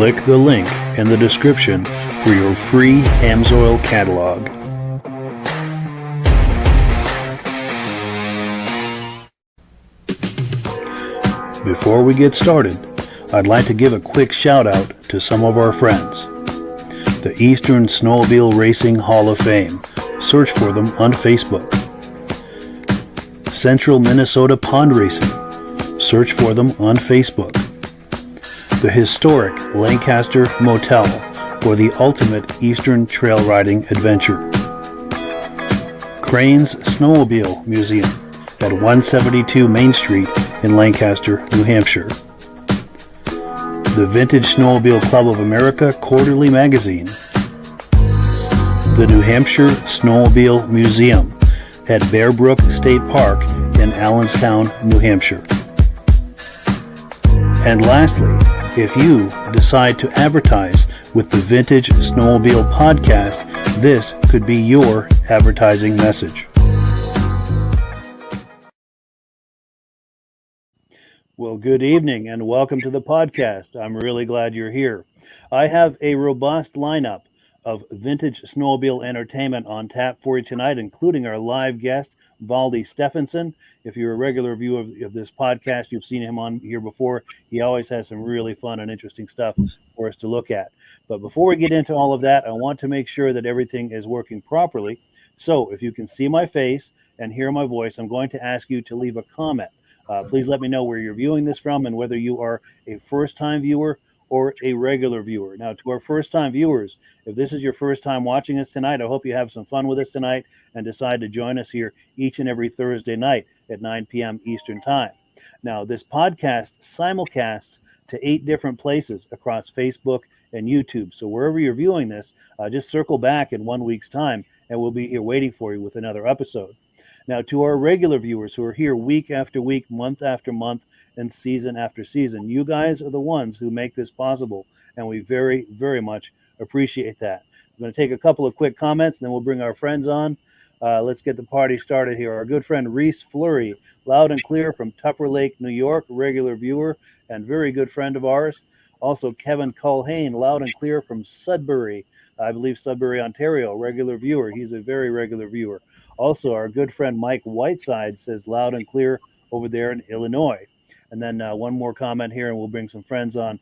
Click the link in the description for your free Amsoil catalog. Before we get started, I'd like to give a quick shout out to some of our friends. The Eastern Snowmobile Racing Hall of Fame. Search for them on Facebook. Central Minnesota Pond Racing. Search for them on Facebook. The historic Lancaster Motel for the ultimate Eastern trail riding adventure. Crane's Snowmobile Museum at 172 Main Street in Lancaster, New Hampshire. The Vintage Snowmobile Club of America Quarterly Magazine. The New Hampshire Snowmobile Museum at Bear Brook State Park in Allenstown, New Hampshire. And lastly, if you decide to advertise with the Vintage Snowmobile Podcast, this could be your advertising message. Well, good evening and welcome to the podcast. I'm really glad you're here. I have a robust lineup of vintage snowmobile entertainment on tap for you tonight, including our live guest, Valdi Stefanson. If you're a regular viewer of this podcast, you've seen him on here before. He always has some really fun and interesting stuff for us to look at. But before we get into all of that, I want to make sure that everything is working properly. So if you can see my face and hear my voice, I'm going to ask you to leave a comment. Please let me know where you're viewing this from and whether you are a first-time viewer or a regular viewer. Now, to our first-time viewers, if this is your first time watching us tonight, I hope you have some fun with us tonight and decide to join us here each and every Thursday night at 9 p.m. Eastern Time. Now, this podcast simulcasts to 8 different places across Facebook and YouTube. So wherever you're viewing this, just circle back in 1 week's time, and we'll be here waiting for you with another episode. Now, to our regular viewers who are here week after week, month after month, and season after season, you guys are the ones who make this possible, and we very, very much appreciate that. I'm going to take a couple of quick comments, and then we'll bring our friends on. Let's get the party started here. Our good friend Reese Fleury, loud and clear from Tupper Lake, New York, regular viewer and very good friend of ours. Also, Kevin Culhane, loud and clear from Sudbury, I believe Sudbury, Ontario, regular viewer. He's a very regular viewer. Also, our good friend Mike Whiteside says loud and clear over there in Illinois. And then one more comment here, and we'll bring some friends on.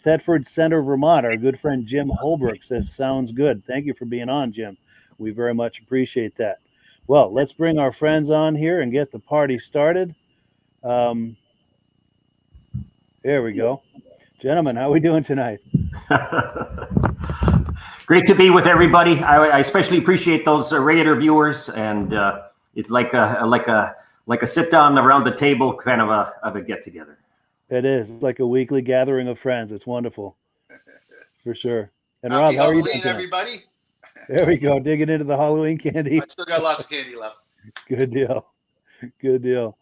Thetford Center, Vermont, our good friend Jim Holbrook says, sounds good. Thank you for being on, Jim. We very much appreciate that. Well, let's bring our friends on here and get the party started. There we go. Gentlemen, how are we doing tonight? Great to be with everybody. I especially appreciate those regular viewers, and it's like a sit down around the table kind of a get together. It is. It's like a weekly gathering of friends. It's wonderful, for sure. And Rob, how are you doing, everybody? There we go, digging into the Halloween candy. I still got lots of candy left. Good deal. Good deal.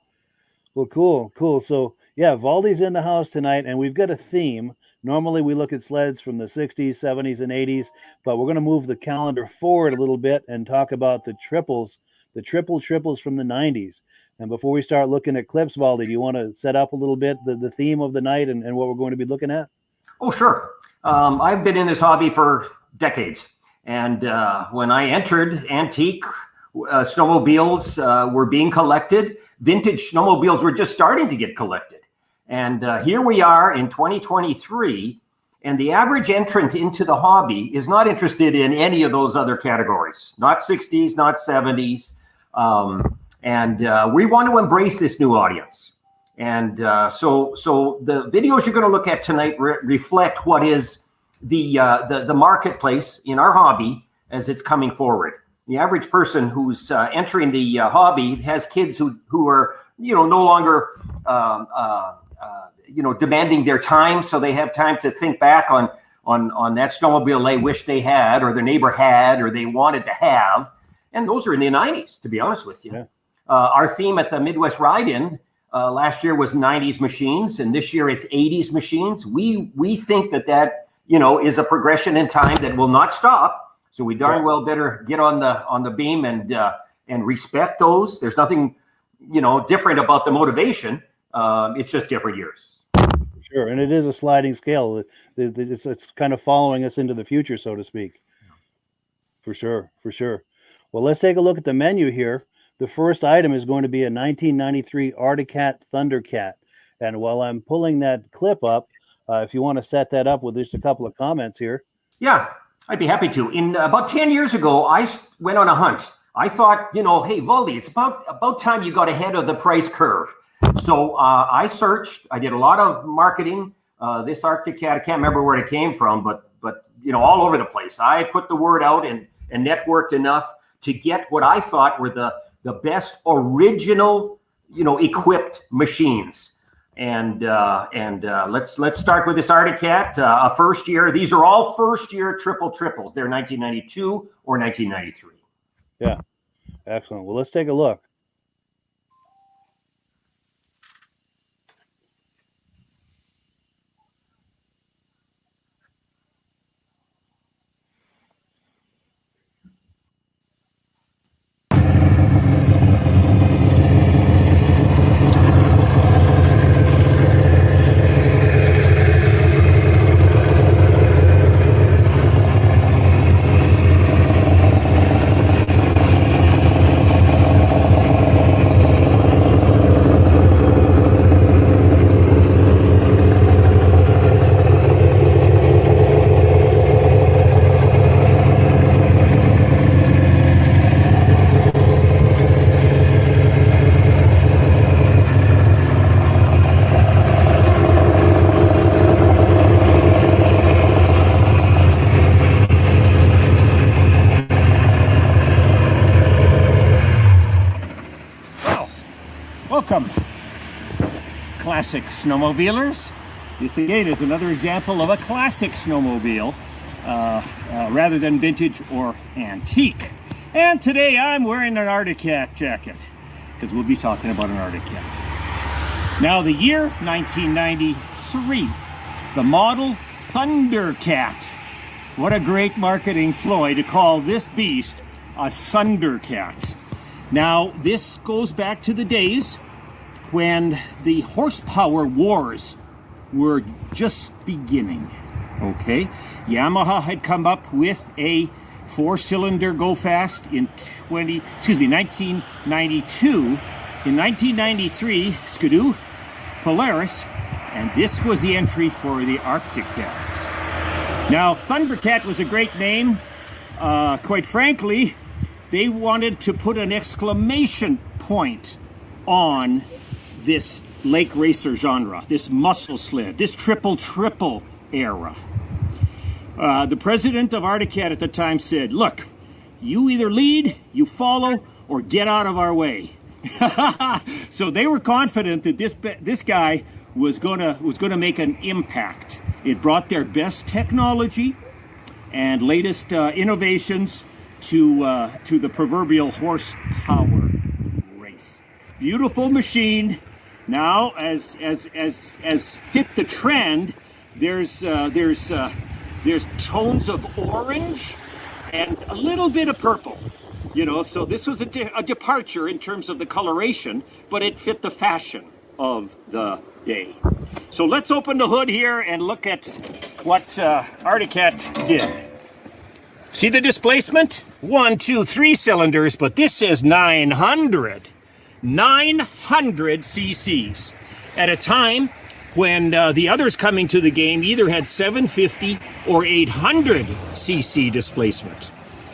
Well, cool. So, yeah, Valdi's in the house tonight, and we've got a theme. Normally, we look at sleds from the 60s, 70s, and 80s, but we're going to move the calendar forward a little bit and talk about the triples, the triples from the 90s. And before we start looking at clips, Valdi, do you want to set up a little bit the theme of the night and what we're going to be looking at? Oh, sure. I've been in this hobby for decades. And when I entered, antique snowmobiles were being collected. Vintage snowmobiles were just starting to get collected. And here we are in 2023, and the average entrant into the hobby is not interested in any of those other categories, not 60s, not 70s. And we want to embrace this new audience. And so the videos you're going to look at tonight reflect what is the marketplace in our hobby as it's coming forward. The average person who's entering the hobby has kids who are no longer demanding their time, so they have time to think back on that snowmobile they wish they had, or their neighbor had, or they wanted to have. And those are in the 90s, to be honest with you. Yeah. Our theme at the Midwest Ride-In last year was 90s machines, and this year it's 80s machines. We think that is a progression in time that will not stop. So we darn well better get on the beam and respect those. There's nothing different about the motivation. It's just different years. sure. And it is a sliding scale. It's kind of following us into the future, so to speak. For sure, for sure. Well, let's take a look at the menu here. The first item is going to be a 1993 Arctic ThunderCat. And while I'm pulling that clip up, if you want to set that up with just a couple of comments here. Yeah, I'd be happy to. In about 10 years ago, I went on a hunt. I thought, hey, Valdi, it's about time you got ahead of the price curve. So I searched. I did a lot of marketing. This Arctic Cat, I can't remember where it came from, but all over the place. I put the word out and networked enough to get what I thought were the best original, equipped machines. And let's start with this Arctic Cat, a first year. These are all first year triples. They're 1992 or 1993. Yeah, excellent. Well, let's take a look. Welcome, classic snowmobilers. This again is another example of a classic snowmobile rather than vintage or antique. And today I'm wearing an Arctic Cat jacket because we'll be talking about an Arctic Cat. Now the year 1993, the model ThunderCat. What a great marketing ploy to call this beast a ThunderCat. Now this goes back to the days when the horsepower wars were just beginning. Okay, Yamaha had come up with a 4-cylinder go fast in 1992. In 1993, Skidoo, Polaris, and this was the entry for the Arctic Cat. Now, ThunderCat was a great name. Quite frankly, they wanted to put an exclamation point on this lake racer genre, this muscle sled, this triple era. The president of Arctic Cat at the time said, look, you either lead, you follow, or get out of our way. So they were confident that this guy was gonna make an impact. It brought their best technology and latest innovations to the proverbial horsepower race. Beautiful machine. Now, as fit the trend, there's tones of orange and a little bit of purple. So this was a departure in terms of the coloration, but it fit the fashion of the day. So let's open the hood here and look at what Arctic Cat did. See the displacement? 1, 2, 3 cylinders, but this is 900 cc's at a time when the others coming to the game either had 750 or 800 cc displacement.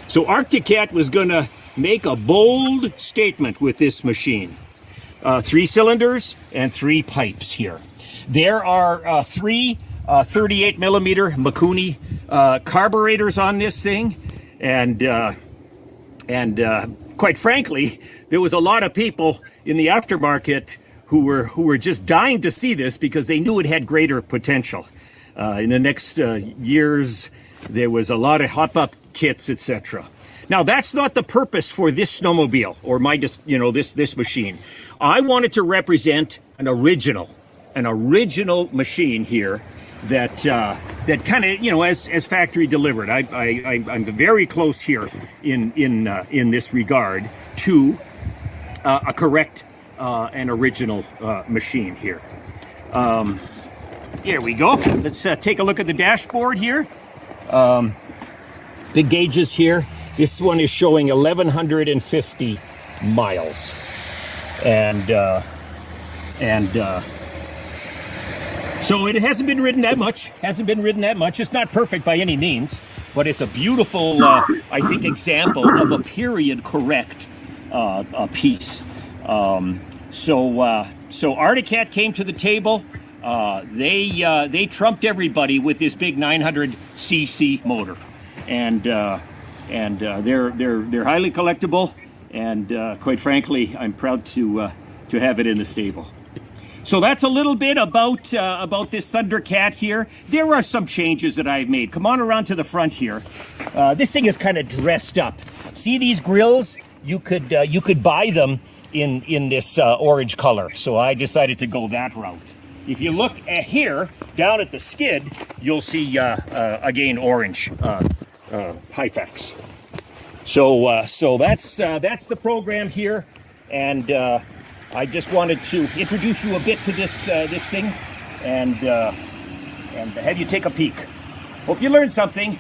So Arctic Cat was going to make a bold statement with this machine. 3 cylinders and 3 pipes here. There are 3 38 millimeter Mikuni carburetors on this thing, and quite frankly, there was a lot of people in the aftermarket who were just dying to see this because they knew it had greater potential. In the next years, there was a lot of hop-up kits, etc. Now, that's not the purpose for this snowmobile or this machine. I wanted to represent an original machine here that kind of as factory delivered. I'm very close here in this regard to a correct and original machine here. Here we go. Let's take a look at the dashboard here. Big gauges here. This one is showing 1,150 miles. And so it hasn't been ridden that much. It's not perfect by any means, but it's a beautiful, I think, example of a period correct piece. So ThunderCat came to the table. They trumped everybody with this big 900cc motor, and they're highly collectible, and quite frankly, I'm proud to have it in the stable. So that's a little bit about this ThunderCat here. There are some changes that I've made. Come on around to the front here. This thing is kind of dressed up. See these grills? You could buy them in this orange color. So I decided to go that route. If you look at here, down at the skid, you'll see again orange Hypex. So that's the program here, and I just wanted to introduce you a bit to this thing, and have you take a peek. Hope you learned something.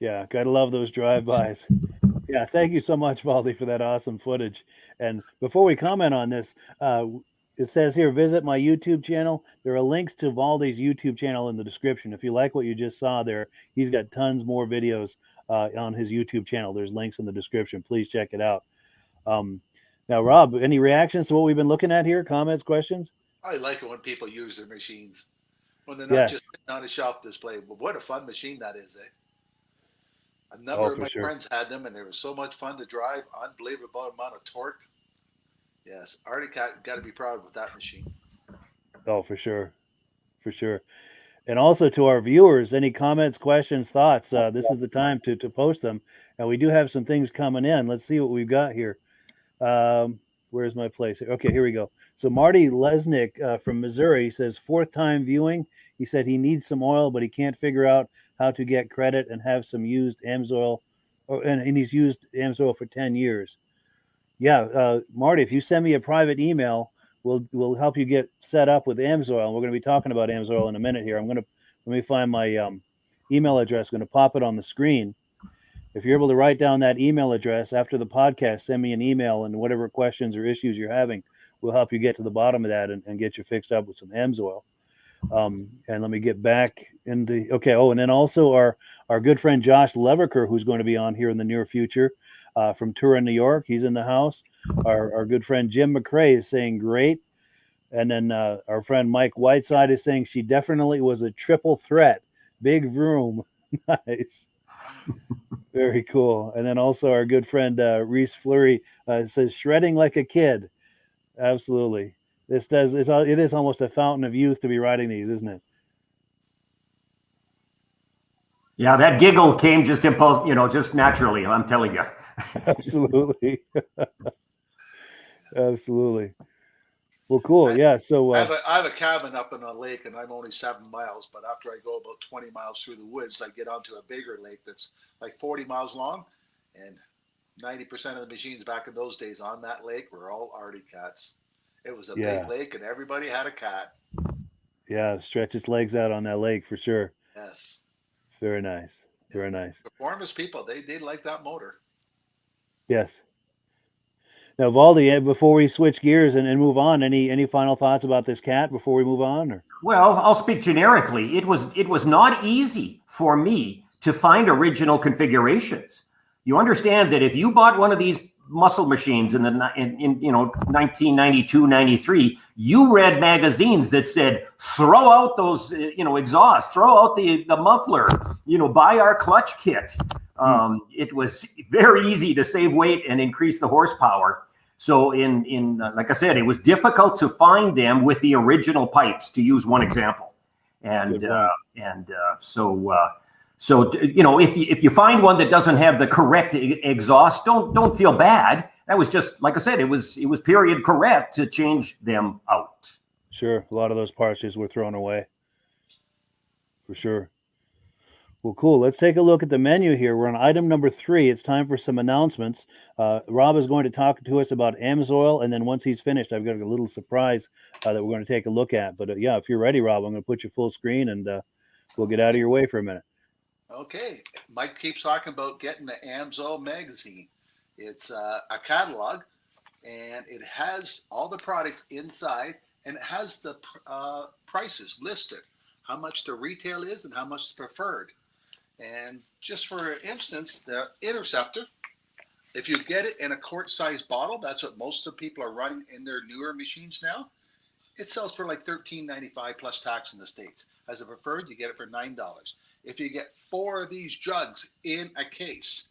Yeah, gotta love those drive-bys. Yeah, thank you so much, Valdi, for that awesome footage. And before we comment on this, it says here, visit my YouTube channel. There are links to Valdi's YouTube channel in the description. If you like what you just saw there, he's got tons more videos on his YouTube channel. There's links in the description. Please check it out. Now, Rob, any reactions to what we've been looking at here? Comments, questions? I like it when people use their machines, when they're not just on a shelf display. But what a fun machine that is, eh? A number of my friends had them, and they were so much fun to drive. Unbelievable amount of torque. Yes, ThunderCat got to be proud with that machine. Oh, for sure. And also to our viewers, any comments, questions, thoughts, this is the time to post them. And we do have some things coming in. Let's see what we've got here. Where's my place? Okay, here we go. So Marty Lesnick from Missouri says, 4th time viewing. He said he needs some oil, but he can't figure out how to get credit and have some used AMSOIL, and he's used AMSOIL for 10 years. Yeah, Marty, if you send me a private email, we'll help you get set up with AMSOIL. And we're going to be talking about AMSOIL in a minute here. Let me find my email address. I'm going to pop it on the screen. If you're able to write down that email address after the podcast, send me an email, and whatever questions or issues you're having, we'll help you get to the bottom of that and get you fixed up with some AMSOIL. And let me get back into and then also our good friend Josh Leverker, who's going to be on here in the near future, from Turin, New York. He's in the house. Our good friend Jim McCrae is saying great, and then our friend Mike Whiteside is saying she definitely was a triple threat. Big vroom. Nice. Very cool. And then also our good friend Reese Fleury says shredding like a kid. Absolutely. It is almost a fountain of youth to be riding these, isn't it? Yeah, that giggle came just just naturally, I'm telling you. Absolutely. Absolutely. Well, cool. Yeah. So I have a cabin up in a lake, and I'm only 7 miles. But after I go about 20 miles through the woods, I get onto a bigger lake that's like 40 miles long, and 90% of the machines back in those days on that lake were all ThunderCats. It was a big lake, and everybody had a cat. Yeah, stretch its legs out on that lake for sure. Yes. Very nice. Very nice. Performance people, they like that motor. Yes. Now, Valdi, before we switch gears and move on, any final thoughts about this cat before we move on? Or? Well, I'll speak generically. It was not easy for me to find original configurations. You understand that if you bought one of these muscle machines in 1992, 93, you read magazines that said, throw out those exhausts, throw out the muffler, buy our clutch kit. It was very easy to save weight and increase the horsepower. So in like I said, it was difficult to find them with the original pipes, to use one example. So if you find one that doesn't have the correct exhaust, don't feel bad. That was just, like I said, it was period correct to change them out. Sure, a lot of those parts just were thrown away. For sure. Well, cool. Let's take a look at the menu here. We're on item number 3. It's time for some announcements. Rob is going to talk to us about AMSOIL, and then once he's finished, I've got a little surprise that we're going to take a look at. But if you're ready, Rob, I'm going to put you full screen, and we'll get out of your way for a minute. Okay. Mike keeps talking about getting the AMSOIL magazine. It's a catalog, and it has all the products inside, and it has the prices listed, how much the retail is and how much the preferred. And just for instance, the Interceptor, if you get it in a quart-sized bottle, that's what most of the people are running in their newer machines now. It sells for like $13.95 plus tax in the States. As a preferred, you get it for $9. If you get 4 of these jugs in a case,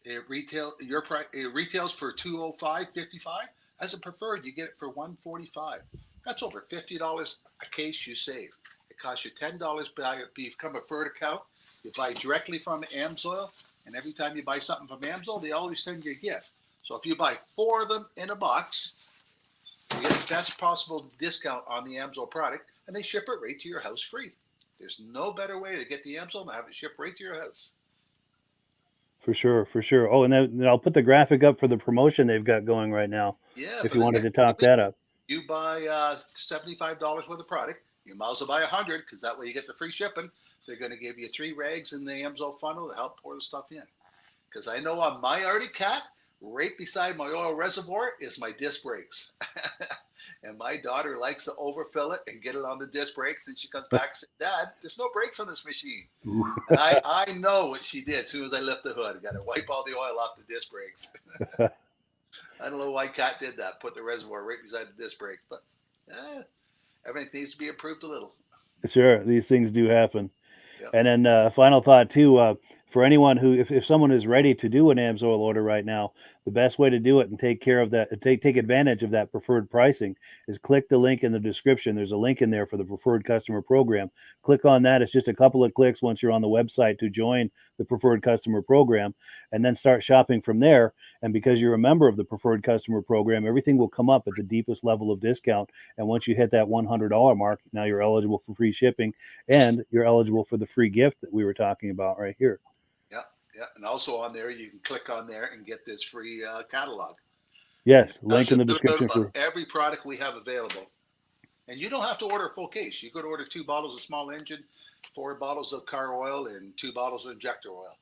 it retails for $205.55. As a preferred, you get it for $145. That's over $50 a case you save. It costs you $10 to become a preferred account. You buy directly from AMSOIL, and every time you buy something from AMSOIL, they always send you a gift. So if you buy 4 of them in a box, you get the best possible discount on the AMSOIL product, and they ship it right to your house free. There's no better way to get the AMSOIL than have it shipped right to your house. For sure. Oh, and then I'll put the graphic up for the promotion they've got going right now. Yeah. If you wanted to talk that up. You buy $75 worth of product. You might as well buy 100 because that way you get the free shipping. They're going to give you 3 rags in the AMSOIL funnel to help pour the stuff in. Because I know on my Arctic Cat, right beside my oil reservoir is my disc brakes. And my daughter likes to overfill it and get it on the disc brakes. And she comes back and says, Dad, there's no brakes on this machine. And I know what she did as soon as I lift the hood. I got to wipe all the oil off the disc brakes. I don't know why Cat did that, put the reservoir right beside the disc brake. But everything needs to be improved a little. Sure, these things do happen. Yep. And then final thought too, for anyone who, if someone is ready to do an AMSOIL order right now, the best way to do it and take care of that, take advantage of that preferred pricing is click the link in the description. There's a link in there for the preferred customer program. Click on that. It's just a couple of clicks once you're on the website to join the preferred customer program, and then start shopping from there. And because you're a member of the preferred customer program, everything will come up at the deepest level of discount. And once you hit that $100 mark, now you're eligible for free shipping, and you're eligible for the free gift that we were talking about right here. Yeah, and also on there, you can click on there and get this free catalog. Yes, link in the description for every product we have available. And you don't have to order a full case. You could order 2 bottles of small engine, 4 bottles of car oil, and 2 bottles of injector oil.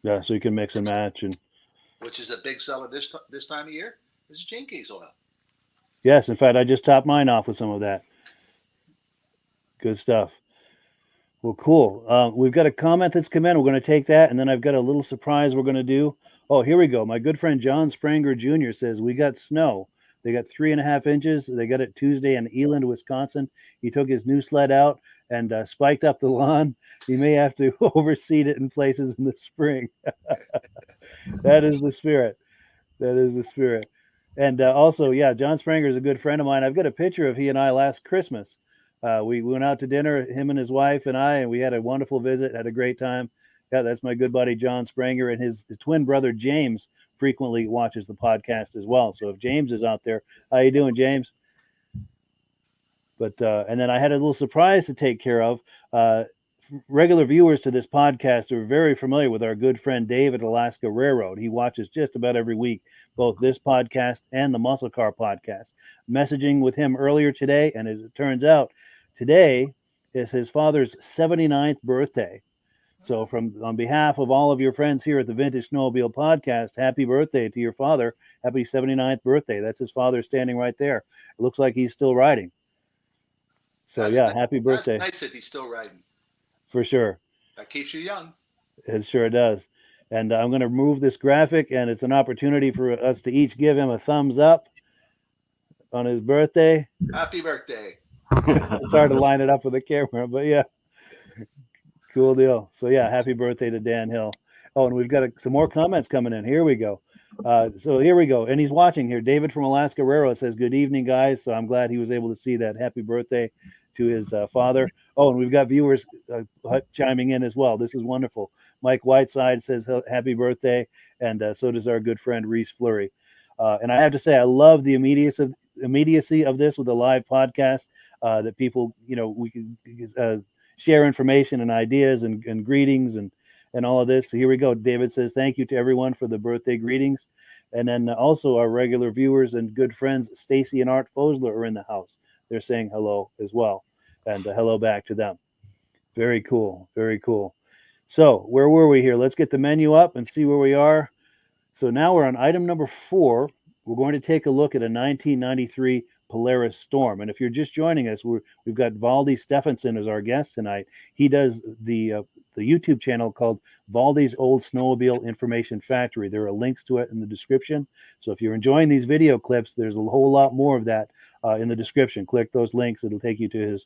Yeah, so you can mix and match. And which is a big seller this time of year, is chain case oil. Yes, in fact, I just topped mine off with some of that. Good stuff. Well, cool. We've got a comment that's come in. We're going to take that, and then I've got a little surprise we're going to do. Oh, here we go. My good friend John Spranger Jr. says, we got snow. They got 3.5 inches. They got it Tuesday in Eland, Wisconsin. He took his new sled out and spiked up the lawn. He may have to overseed it in places in the spring. That is the spirit. That is the spirit. And also, yeah, John Spranger is a good friend of mine. I've got a picture of he and I last Christmas. We went out to dinner, him and his wife and I, and we had a wonderful visit, had a great time. Yeah, that's my good buddy, John Spranger, and his twin brother, James, frequently watches the podcast as well. So if James is out there, how you doing, James? But and then I had a little surprise to take care of. Regular viewers to this podcast are very familiar with our good friend David Alaska Railroad. He watches just about every week, both this podcast and the Muscle Car podcast. Messaging with him earlier today, and as it turns out, today is his father's 79th birthday. So on behalf of all of your friends here at the Vintage Snowmobile Podcast, happy birthday to your father. Happy 79th birthday. That's his father standing right there. It looks like he's still riding. So happy birthday. That's nice if he's still riding. For sure. That keeps you young. It sure does. And I'm going to remove this graphic, and it's an opportunity for us to each give him a thumbs up on his birthday. Happy birthday. It's hard to line it up with the camera, but yeah. Cool deal. So happy birthday to Dan Hill. Oh, and we've got some more comments coming in. Here we go. So here we go. And he's watching here. David from Alaska Raro says, good evening, guys. So I'm glad he was able to see that. Happy birthday to his father. Oh, and we've got viewers chiming in as well. This is wonderful. Mike Whiteside says happy birthday. And so does our good friend Reese Fleury. And I have to say, I love the immediacy of this with a live podcast that people, we can share information and ideas and greetings and all of this. So here we go. David says, thank you to everyone for the birthday greetings. And then also our regular viewers and good friends, Stacy and Art Fosler, are in the house. They're saying hello as well. And hello back to them. Very cool. Very cool. So where were we here? Let's get the menu up and see where we are. So now we're on item number 4. We're going to take a look at a 1993 Polaris Storm. And if you're just joining us, we've got Valdi Stefanson as our guest tonight. He does the YouTube channel called Valdi's Old Snowmobile Information Factory. There are links to it in the description. So if you're enjoying these video clips, there's a whole lot more of that in the description. Click those links. It'll take you to his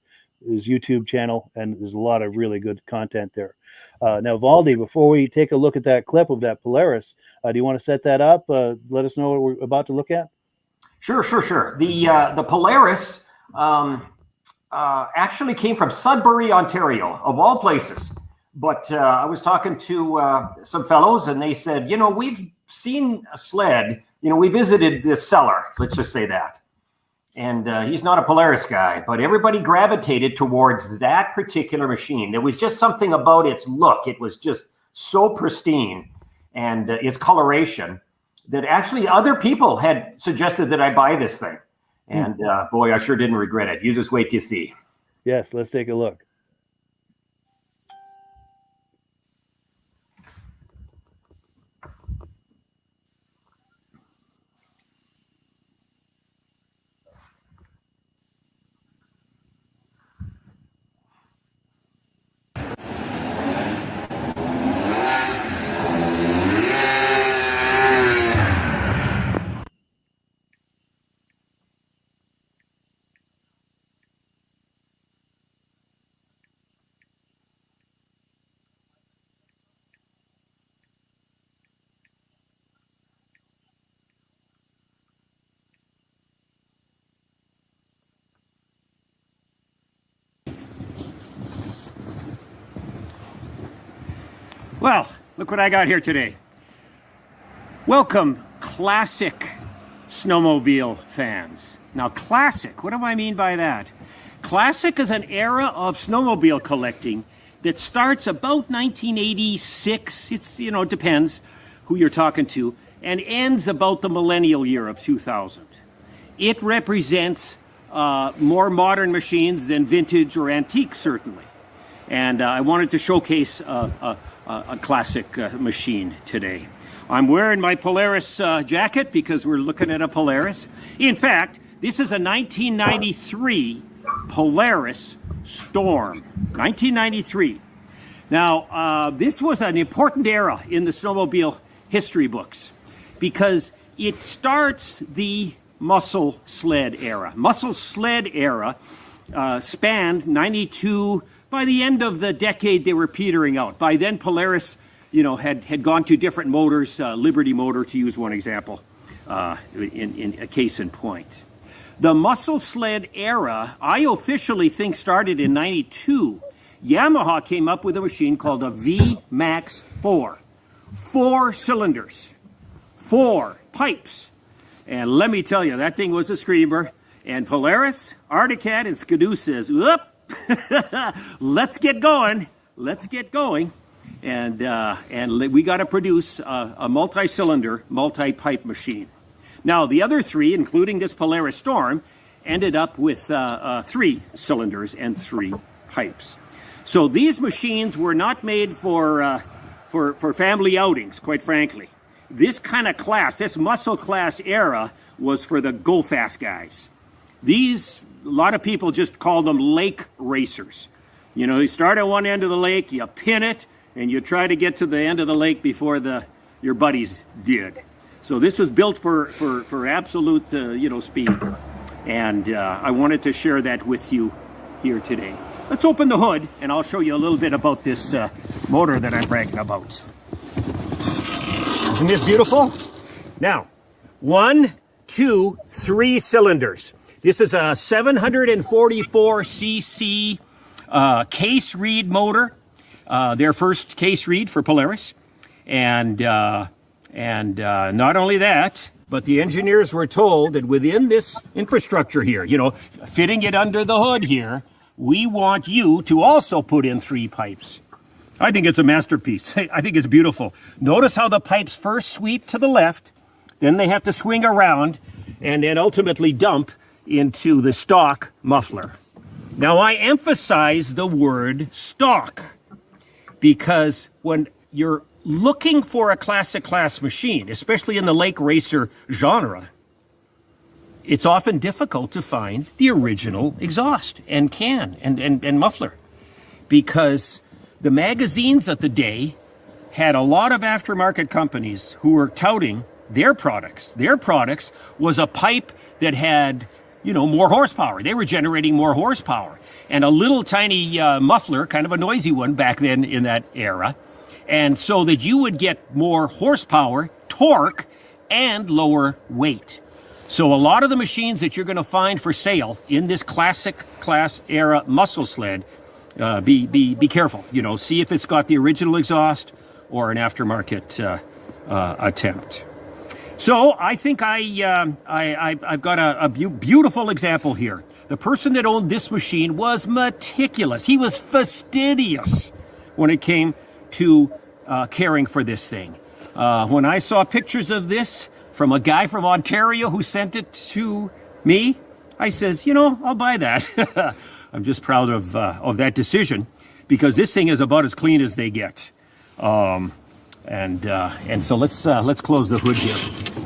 YouTube channel, and there's a lot of really good content there. Now, Valdi, before we take a look at that clip of that Polaris, do you want to set that up? Let us know what we're about to look at. Sure. The Polaris actually came from Sudbury, Ontario, of all places. But I was talking to some fellows, and they said, we've seen a sled. We visited this seller, let's just say that. And he's not a Polaris guy, but everybody gravitated towards that particular machine. There was just something about its look. It was just so pristine, and its coloration, that actually other people had suggested that I buy this thing. And boy, I sure didn't regret it. You just wait till you see. Yes, let's take a look. Well, look what I got here today. Welcome, classic snowmobile fans. Now, classic, what do I mean by that? Classic is an era of snowmobile collecting that starts about 1986. It depends who you're talking to, and ends about the millennial year of 2000. It represents more modern machines than vintage or antique, certainly. And I wanted to showcase a classic machine today. I'm wearing my Polaris jacket because we're looking at a Polaris. In fact, this is a 1993 Polaris Storm. 1993. Now, this was an important era in the snowmobile history books because it starts the muscle sled era. Muscle sled era spanned 92. By the end of the decade, they were petering out. By then, Polaris, had gone to different motors, Liberty motor, to use one example, in a case in point. The muscle sled era, I officially think, started in 92. Yamaha came up with a machine called a VMAX 4. 4 cylinders, 4 pipes. And let me tell you, that thing was a screamer. And Polaris, ThunderCat, and Skidoo says, whoop, let's get going. And we got to produce a multi-cylinder, multi-pipe machine. Now, the other 3, including this Polaris Storm, ended up with 3 cylinders and 3 pipes. So these machines were not made for family outings, quite frankly. This kind of class, this muscle class era, was for the go-fast guys. These, a lot of people just call them lake racers. You know, you start at one end of the lake, you pin it, and you try to get to the end of the lake before your buddies did. So this was built for absolute, speed. And I wanted to share that with you here today. Let's open the hood, and I'll show you a little bit about this motor that I'm bragging about. Isn't this beautiful? Now, 1, 2, 3 cylinders. This is a 744cc case reed motor, their first case reed for Polaris. And not only that, but the engineers were told that within this infrastructure here, fitting it under the hood here, we want you to also put in 3 pipes. I think it's a masterpiece. I think it's beautiful. Notice how the pipes first sweep to the left, then they have to swing around, and then ultimately dump into the stock muffler. Now, I emphasize the word stock because when you're looking for a classic class machine, especially in the lake racer genre, it's often difficult to find the original exhaust and can and muffler, because the magazines of the day had a lot of aftermarket companies who were touting their products. Their products was a pipe that had, more horsepower. They were generating more horsepower. And a little tiny muffler, kind of a noisy one back then in that era. And so that you would get more horsepower, torque, and lower weight. So a lot of the machines that you're going to find for sale in this classic class era muscle sled, be careful. See if it's got the original exhaust or an aftermarket attempt. So I think I've got a beautiful example here. The person that owned this machine was meticulous. He was fastidious when it came to caring for this thing. When I saw pictures of this from a guy from Ontario who sent it to me, I says, I'll buy that. I'm just proud of that decision, because this thing is about as clean as they get. And so let's close the hood here.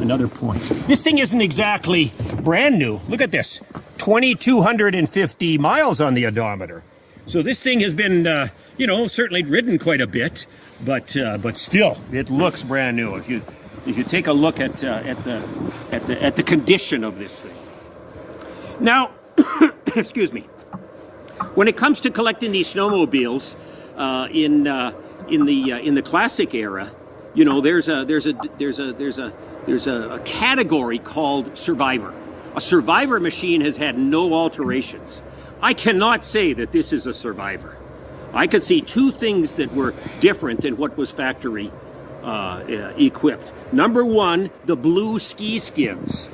Another point. This thing isn't exactly brand new. Look at this, 2,250 miles on the odometer. So this thing has been, certainly ridden quite a bit, but still, it looks brand new. If you take a look at the condition of this thing. Now, excuse me. When it comes to collecting these snowmobiles in the classic era, there's a category called Survivor. A Survivor machine has had no alterations. I cannot say that this is a Survivor. I could see 2 things that were different than what was factory equipped. Number 1, the blue ski skins.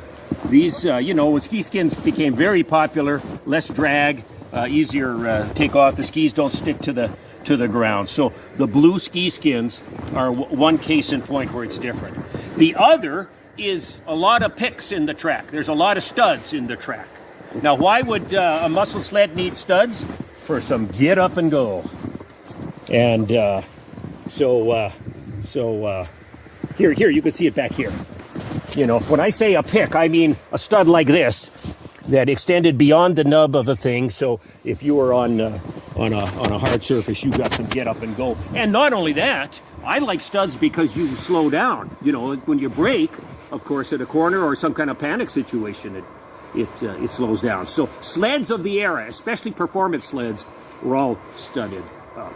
These, when ski skins became very popular, less drag, easier take off. The skis don't stick to the ground. So the blue ski skins are one case in point where it's different. The other is a lot of picks in the track. There's a lot of studs in the track. Now, why would a muscle sled need studs? For some get up and go. And so here you can see it back here. When I say a pick, I mean a stud like this that extended beyond the nub of a thing. So if you were on a hard surface, you got some get up and go. And not only that, I like studs because you slow down. When you brake, of course, at a corner or some kind of panic situation, it slows down. So sleds of the era, especially performance sleds, were all studded up.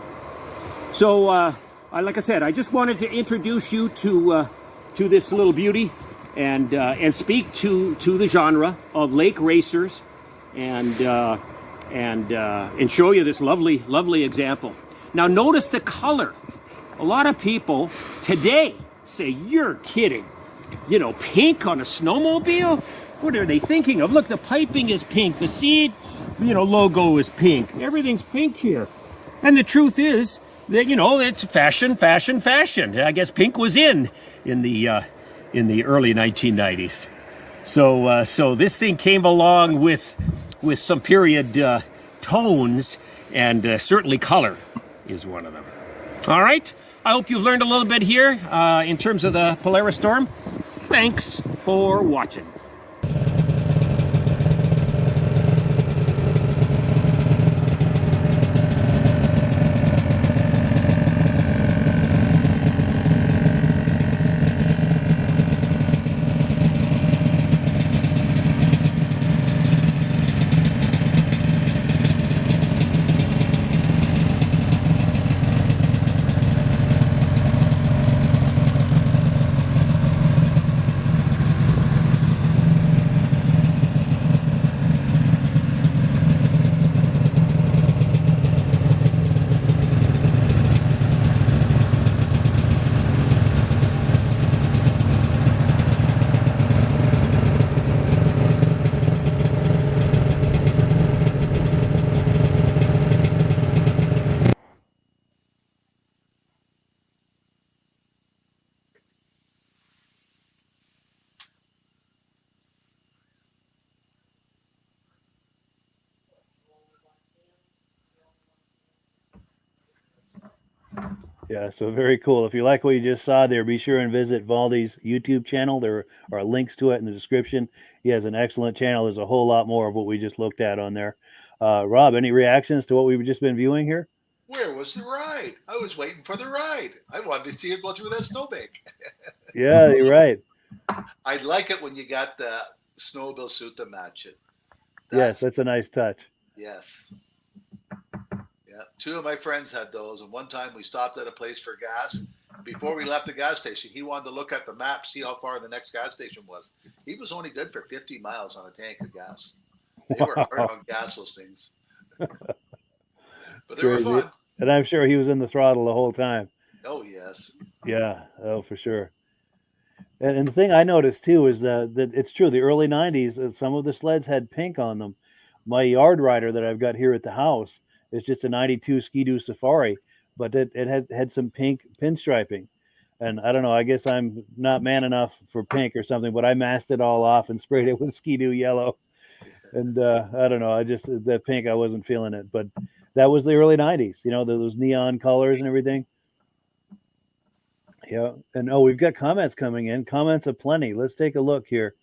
So, like I said, I just wanted to introduce you to this little beauty and speak to the genre of lake racers and show you this lovely example. Now, notice the color. A lot of people today say, "You're kidding. Pink on a snowmobile? What are they thinking of? Look, the piping is pink. The seed, logo is pink. Everything's pink here." And the truth is that, it's fashion. I guess pink was in the early 1990s. So this thing came along with some period tones, and certainly color is one of them. All right, I hope you've learned a little bit here in terms of the Polaris Storm. Thanks for watching. Yeah, so very cool. If you like what you just saw there, be sure and visit Valdi's YouTube channel. There are links to it in the description. He has an excellent channel. There's a whole lot more of what we just looked at on there. Rob, any reactions to what we've just been viewing here? Where was the ride? I was waiting for the ride. I wanted to see it go through that snowbank. Yeah, you're right. I like it when you got the snowmobile suit to match it. Yes, that's a nice touch. Yes. Yeah, two of my friends had those, and one time we stopped at a place for gas. Before we left the gas station, he wanted to look at the map, see how far the next gas station was. He was only good for 50 miles on a tank of gas. They were hard on gas, those things. But they were fun. And I'm sure he was in the throttle the whole time. Oh, yes. Yeah, oh, for sure. And the thing I noticed, too, is that it's true. The early 90s, some of the sleds had pink on them. My yard rider that I've got here at the house, it's just a 92 Ski-Doo Safari, but it had some pink pinstriping. And I don't know, I guess I'm not man enough for pink or something, but I masked it all off and sprayed it with Ski-Doo yellow. And I don't know, the pink, I wasn't feeling it. But that was the early 90s, you know, those neon colors and everything. Yeah. And we've got comments coming in. Comments aplenty. Let's take a look here.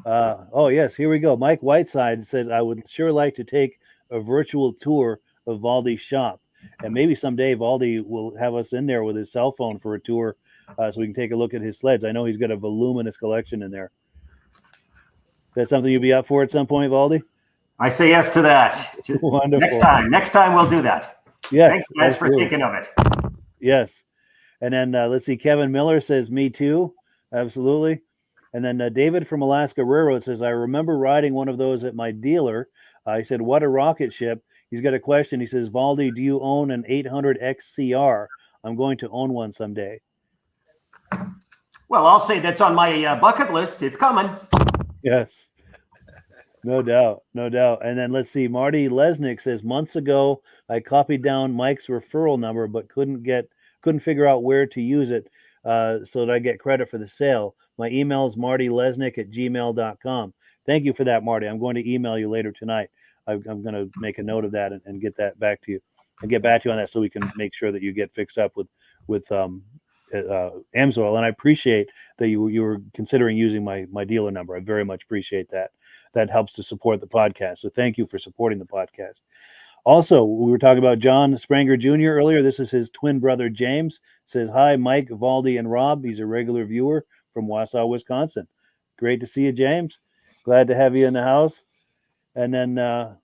Oh, yes, here we go. Mike Whiteside said, I would sure like to take a virtual tour of Valdi's shop, and maybe someday Valdi will have us in there with his cell phone for a tour, so we can take a look at his sleds. I know he's got a voluminous collection in there. Is that something you'd be up for at some point, Valdi? I say yes to that. Wonderful. Next time we'll do that. Yes. Thanks, guys, for thinking of it. Yes. And then let's see, Kevin Miller says, me too. Absolutely. And then David from Alaska Railroad says, I remember riding one of those at my dealer. I said, what a rocket ship. He's got a question. He says, Valdi, do you own an 800 XCR? I'm going to own one someday. Well, I'll say that's on my bucket list. It's coming. Yes. No doubt. No doubt. And then let's see. Marty Lesnick says, months ago, I copied down Mike's referral number, but couldn't figure out where to use it so that I get credit for the sale. My email is martylesnick@gmail.com. Thank you for that, Marty. I'm going to email you later tonight. I'm going to make a note of that and get that back to you and get back to you on that so we can make sure that you get fixed up with Amsoil. And I appreciate that you were considering using my dealer number. I very much appreciate that. That helps to support the podcast. So thank you for supporting the podcast. Also, we were talking about John Spranger Jr. earlier. This is his twin brother, James. Says, hi, Mike, Valdi, and Rob. He's a regular viewer from Wausau, Wisconsin. Great to see you, James. Glad to have you in the house. And then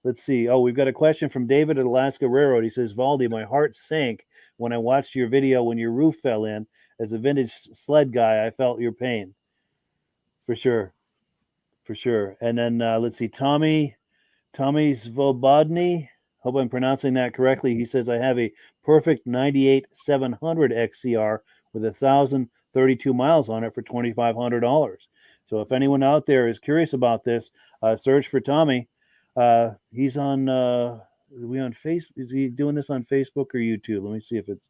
let's see. Oh, we've got a question from David at Alaska Railroad. He says, Valdi, my heart sank when I watched your video when your roof fell in. As a vintage sled guy, I felt your pain. For sure. For sure. And then let's see. Tommy Svobodny. Hope I'm pronouncing that correctly. He says, I have a perfect 98 700 XCR with 1,032 miles on it for $2,500. So if anyone out there is curious about this, search for Tommy. He's on, is he doing this on Facebook or YouTube? Let me see if it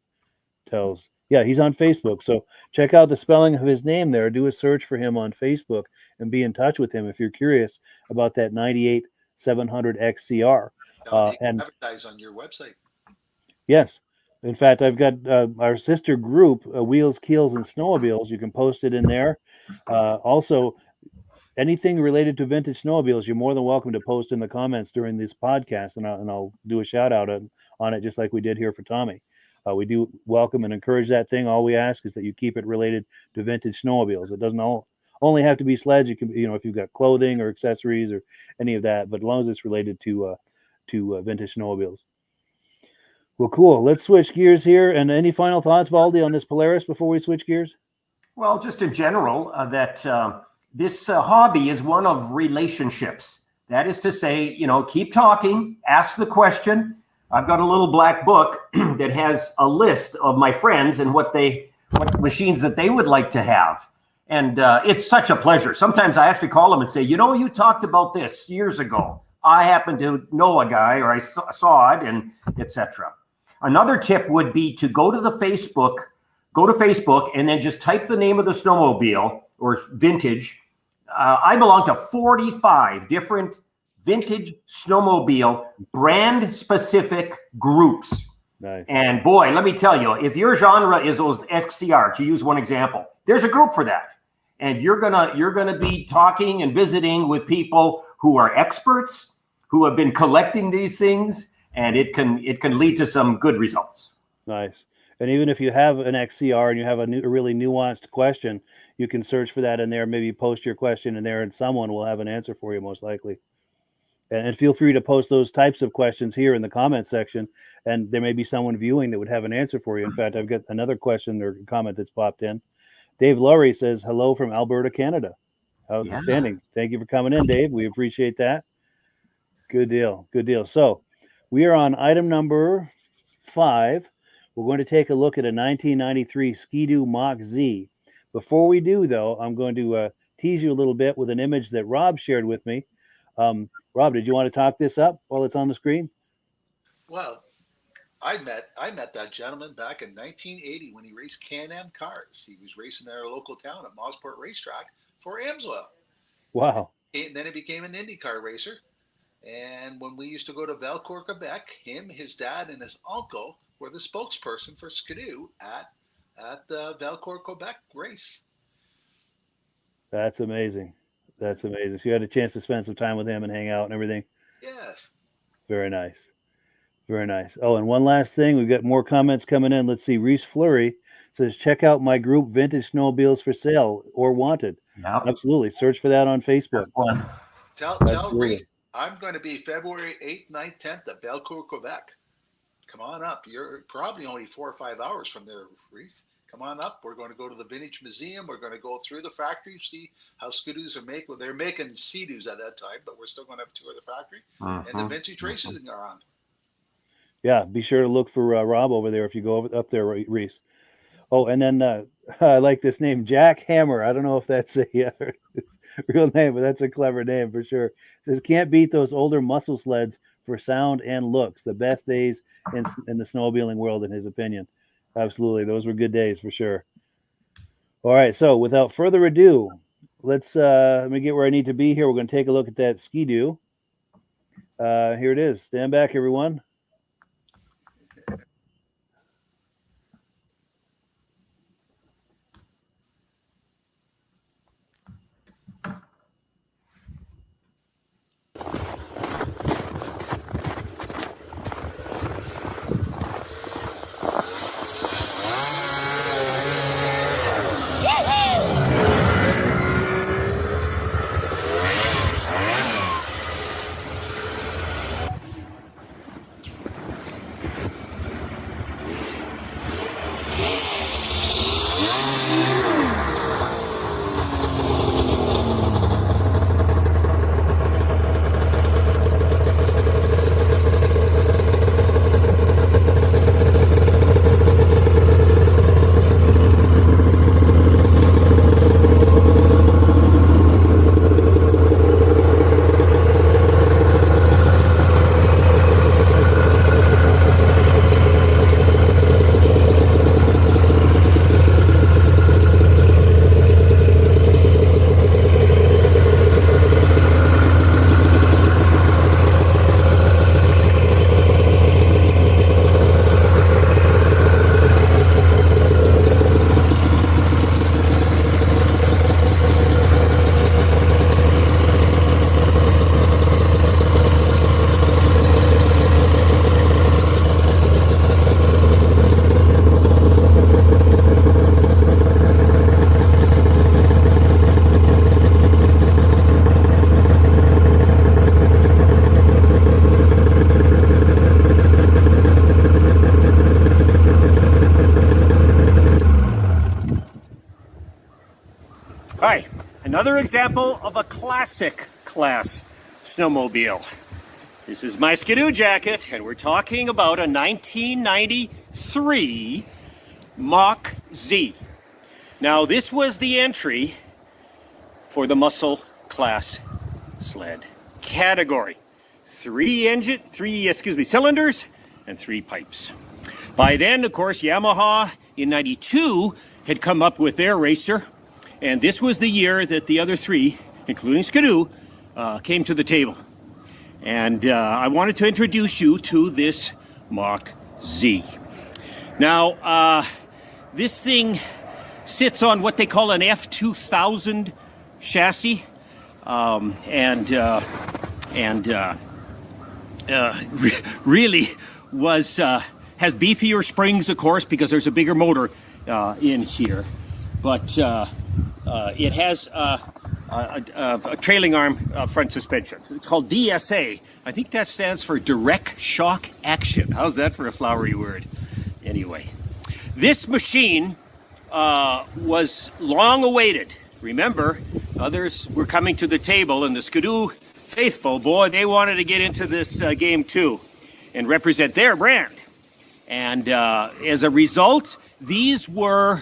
tells. Yeah, he's on Facebook. So check out the spelling of his name there. Do a search for him on Facebook and be in touch with him if you're curious about that 98 700 XCR. Now, make And advertise on your website. yes, in fact, I've got our sister group, Wheels, Keels, and Snowmobiles. You can post it in there. Also, anything related to vintage snowmobiles, you're more than welcome to post in the comments during this podcast, and I'll do a shout out on it, just like we did here for Tommy. We do welcome and encourage that thing. All we ask is that you keep it related to vintage snowmobiles. It doesn't only have to be sleds. You can, if you've got clothing or accessories or any of that, but as long as it's related to vintage snowmobiles. Well, cool. Let's switch gears here. And any final thoughts, Valdi, on this Polaris before we switch gears? Well, just in general, that this hobby is one of relationships. That is to say, keep talking, ask the question. I've got a little black book that has a list of my friends and what machines that they would like to have. And it's such a pleasure. Sometimes I actually call them and say, you talked about this years ago. I happen to know a guy, or I saw it, and etc. Another tip would be to go to Facebook and then just type the name of the snowmobile or vintage. I belong to 45 different vintage snowmobile brand specific groups. Nice. And boy, let me tell you, if your genre is those XCR, to use one example, there's a group for that. And you're gonna be talking and visiting with people who are experts, who have been collecting these things, and it can lead to some good results. Nice. And even if you have an XCR and you have a really nuanced question, you can search for that in there, maybe post your question in there, and someone will have an answer for you most likely. And feel free to post those types of questions here in the comment section, and there may be someone viewing that would have an answer for you. In fact, I've got another question or comment that's popped in. Dave Laurie says, hello from Alberta, Canada. Outstanding. Yeah. Thank you for coming in, Dave. We appreciate that. Good deal. Good deal. So we are on item number 5. We're going to take a look at a 1993 Ski-Doo Mach Z. Before we do, though, I'm going to tease you a little bit with an image that Rob shared with me. Rob, did you want to talk this up while it's on the screen? Well, I met that gentleman back in 1980 when he raced Can-Am cars. He was racing in our local town at Mosport Racetrack for Amsoil. Wow. And then he became an IndyCar racer. And when we used to go to Valcourt, Quebec, him, his dad, and his uncle were the spokesperson for Ski-Doo at the Valcourt, Quebec race. That's amazing. That's amazing. So you had a chance to spend some time with him and hang out and everything? Yes. Very nice. Very nice. Oh, and one last thing. We've got more comments coming in. Let's see. Reese Fleury says, check out my group, Vintage Snowmobiles for Sale or Wanted. Yep. Absolutely. Search for that on Facebook. Tell Reese, I'm going to be February 8th, 9th, 10th at Valcourt, Quebec. Come on up. You're probably only 4 or 5 hours from there, Reese. Come on up. We're going to go to the Vintage Museum. We're going to go through the factory, see how Ski-Doos are made. Well, they're making Sea-Doos at that time, but we're still going to have 2 at the factory. And the vintage races are on. Yeah, be sure to look for Rob over there if you go up there, Reese. Oh, and then I like this name, Jack Hammer. I don't know if that's a real name, but that's a clever name for sure. It says, can't beat those older muscle sleds for sound and looks. The best days in the snowmobiling world, in his opinion. Absolutely. Those were good days for sure. All right. So without further ado, let me get where I need to be here. We're going to take a look at that Ski-Doo. Here it is. Stand back, everyone. All right, another example of a classic class snowmobile. This is my Skidoo jacket, and we're talking about a 1993 Mach Z. Now, this was the entry for the muscle class sled category. Three cylinders and 3 pipes. By then, of course, Yamaha in 92 had come up with their racer, and this was the year that the other 3, including Skidoo, came to the table. And I wanted to introduce you to this Mach Z. Now, this thing sits on what they call an F2000 chassis, really has beefier springs, of course, because there's a bigger motor in here. But it has a trailing arm front suspension. It's called DSA. I think that stands for direct shock action. How's that for a flowery word? Anyway, this machine was long awaited. Remember, others were coming to the table, and the Skidoo faithful, boy, they wanted to get into this game too and represent their brand. And as a result, these were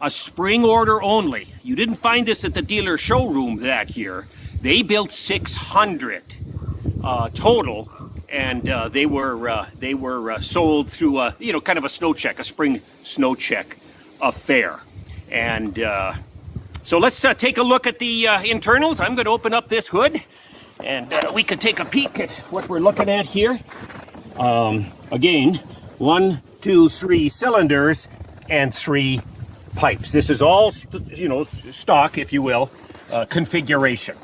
a spring order only. You didn't find this at the dealer showroom that year. They built 600 total, and they were sold through a kind of a snow check, a spring snow check affair. And so let's take a look at the internals. I'm going to open up this hood, and we can take a peek at what we're looking at here. Again, 1, 2, 3 cylinders and 3 pipes. This is all, stock, if you will, configuration,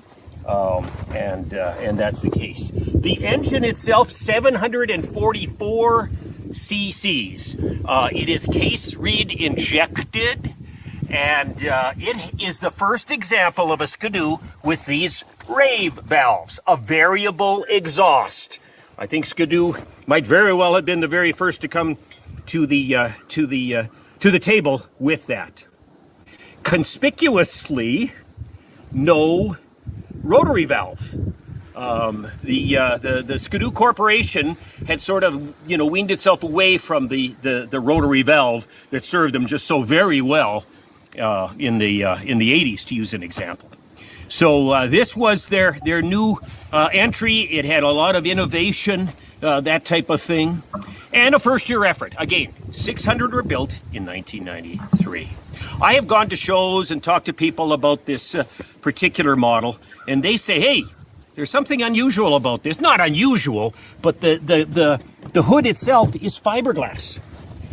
and that's the case. The engine itself, 744 cc's. It is case reed injected, and it is the first example of a Skidoo with these rave valves, a variable exhaust. I think Skidoo might very well have been the very first to come to the table with that. Conspicuously, no rotary valve. The Skidoo Corporation had sort of, weaned itself away from the rotary valve that served them just so very well in the 80s, to use an example. So this was their new entry. It had a lot of innovation, that type of thing, and a first-year effort. Again, 600 were built in 1993. I have gone to shows and talked to people about this particular model, and they say, hey, there's something unusual about this. Not unusual, but the hood itself is fiberglass.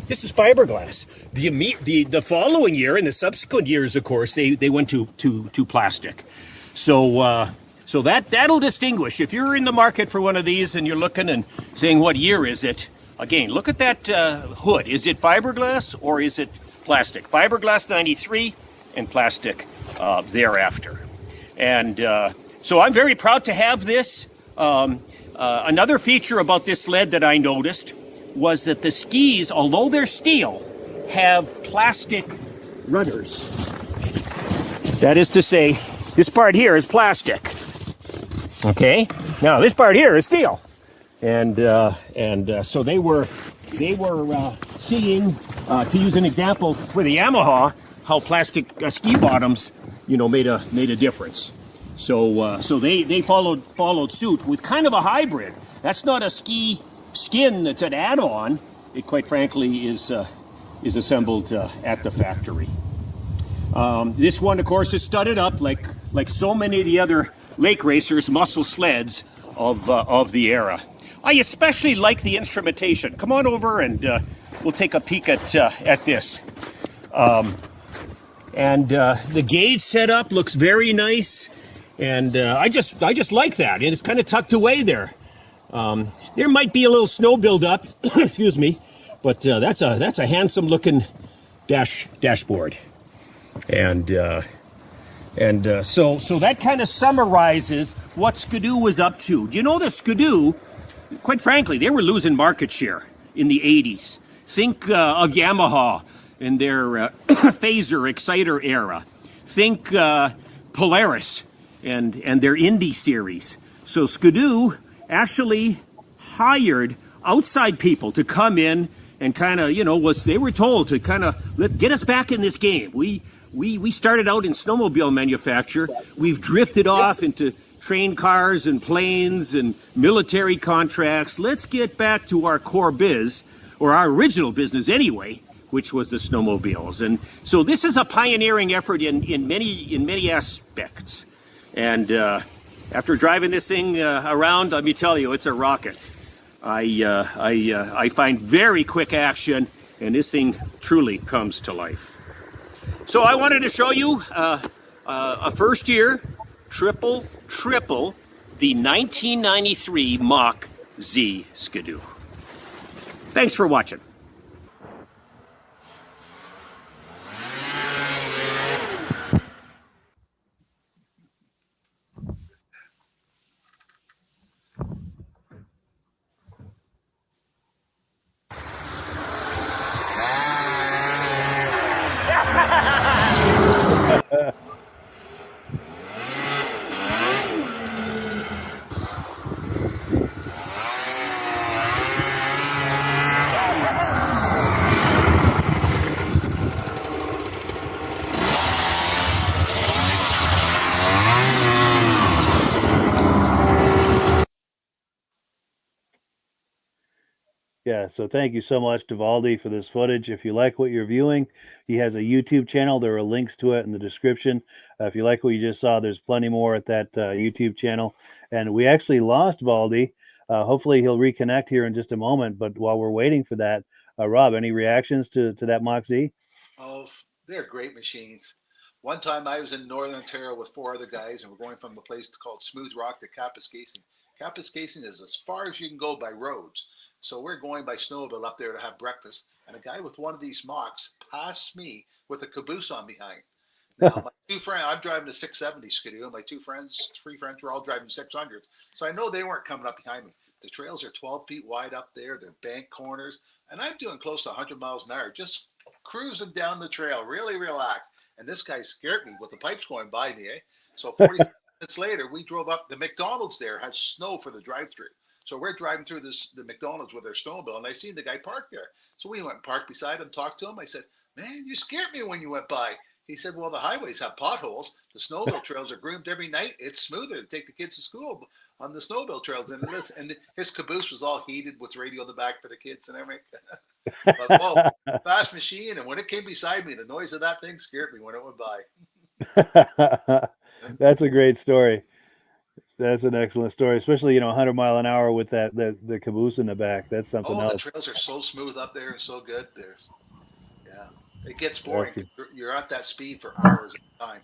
This is fiberglass. The following year and the subsequent years, of course, they went to plastic. So that'll distinguish. If you're in the market for one of these and you're looking and saying, what year is it? Again, look at that hood. Is it fiberglass or is it plastic? Fiberglass 93 and plastic thereafter. And so I'm very proud to have this. Another feature about this sled that I noticed was that the skis, although they're steel, have plastic rudders. That is to say, this part here is plastic. Okay? Now, this part here is steel. And so they were seeing, to use an example for the Yamaha, how plastic ski bottoms, made a difference. So they followed suit with kind of a hybrid. That's not a ski skin that's an add-on. It quite frankly is assembled at the factory. This one, of course, is studded up like so many of the other lake racers, muscle sleds of the era. I especially like the instrumentation. Come on over and we'll take a peek at this. The gauge setup looks very nice, and I just like that. And it's kind of tucked away there. There might be a little snow buildup, excuse me, but that's a handsome looking dashboard. And so that kind of summarizes what Skidoo was up to. You know, the Skidoo, quite frankly, they were losing market share in the 80s. Think of Yamaha in their Phaser Exciter era. Think Polaris and their Indy series. So Skidoo actually hired outside people to come in and kind of, they were told to kind of get us back in this game. We started out in snowmobile manufacture. We've drifted off into train cars and planes and military contracts. Let's get back to our core biz, or our original business anyway, which was the snowmobiles. And so this is a pioneering effort in many aspects. And after driving this thing around, let me tell you, it's a rocket. I find very quick action, and this thing truly comes to life. So I wanted to show you a first year triple the 1993 Mach Z Skidoo. Thanks for watching. Yeah, so thank you so much to Valdi for this footage. If you like what you're viewing, he has a YouTube channel. There are links to it in the description. If you like what you just saw, there's plenty more at that YouTube channel. And we actually lost Valdi. Hopefully he'll reconnect here in just a moment. But while we're waiting for that, Rob, any reactions to that Mach Z? Oh, they're great machines. One time I was in Northern Ontario with 4 other guys, and we're going from a place called Smooth Rock to Kapuskasing. Kapuskasing is as far as you can go by roads. So we're going by snowmobile up there to have breakfast, and a guy with one of these Machs passed me with a caboose on behind. Now, my 2 friends, I'm driving a 670 Skidoo, and my 3 friends were all driving 600s. So I know they weren't coming up behind me. The trails are 12 feet wide up there. They're bank corners, and I'm doing close to 100 miles an hour, just cruising down the trail, really relaxed. And this guy scared me with the pipes going by me, eh? So 40 minutes later, we drove up. The McDonald's there has snow for the drive-through. So we're driving through the McDonald's with our snowmobile, and I seen the guy parked there. So we went and parked beside him, talked to him. I said, "Man, you scared me when you went by." He said, "Well, the highways have potholes. The snowmobile trails are groomed every night. It's smoother to take the kids to school on the snowmobile trails." And his caboose was all heated with radio in the back for the kids and everything. But, whoa, fast machine. And when it came beside me, the noise of that thing scared me when it went by. That's a great story. That's an excellent story, especially 100 mile an hour with the caboose in the back. That's something else. The trails are so smooth up there and so good. It gets boring. You're at that speed for hours at a time.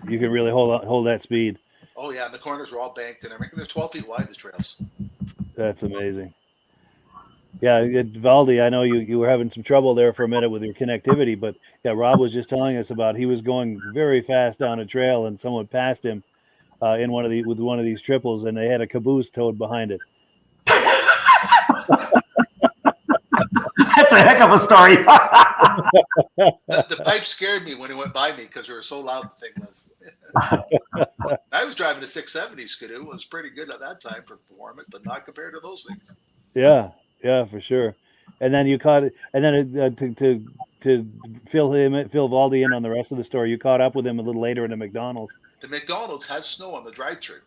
You can really hold that speed. Oh yeah, and the corners are all banked and everything. They're 12 feet wide, the trails. That's amazing. Yeah, Valdi, I know you were having some trouble there for a minute with your connectivity, but yeah, Rob was just telling us about he was going very fast down a trail and someone passed him with one of these triples, and they had a caboose towed behind it. That's a heck of a story. The pipe scared me when it went by me because they were so loud the thing was. I was driving a 670 Skidoo. It was pretty good at that time for performance, but not compared to those things. Yeah, for sure. And then you caught it, and then to fill Valdi in on the rest of the story, you caught up with him a little later in the McDonald's. The McDonald's has snow on the drive-through.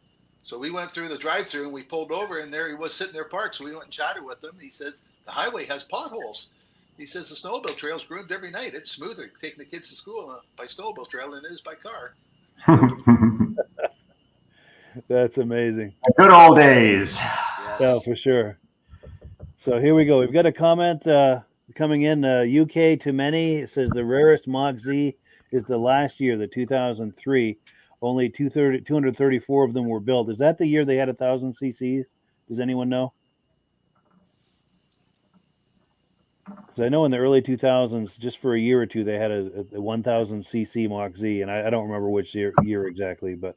So we went through the drive-through and we pulled over, and there he was sitting there parked. So we went and chatted with him. He says, "The highway has potholes." He says, "The snowmobile trail's groomed every night. It's smoother taking the kids to school by snowmobile trail than it is by car." That's amazing. Good old days. Yes. Yeah, for sure. So here we go. We've got a comment coming in. UK to many. It says the rarest Mach Z is the last year, the 2003. Only 234 of them were built. Is that the year they had 1,000 cc's? Does anyone know? Because I know in the early 2000s, just for a year or two, they had a 1,000 cc Mach Z, and I don't remember which year exactly, but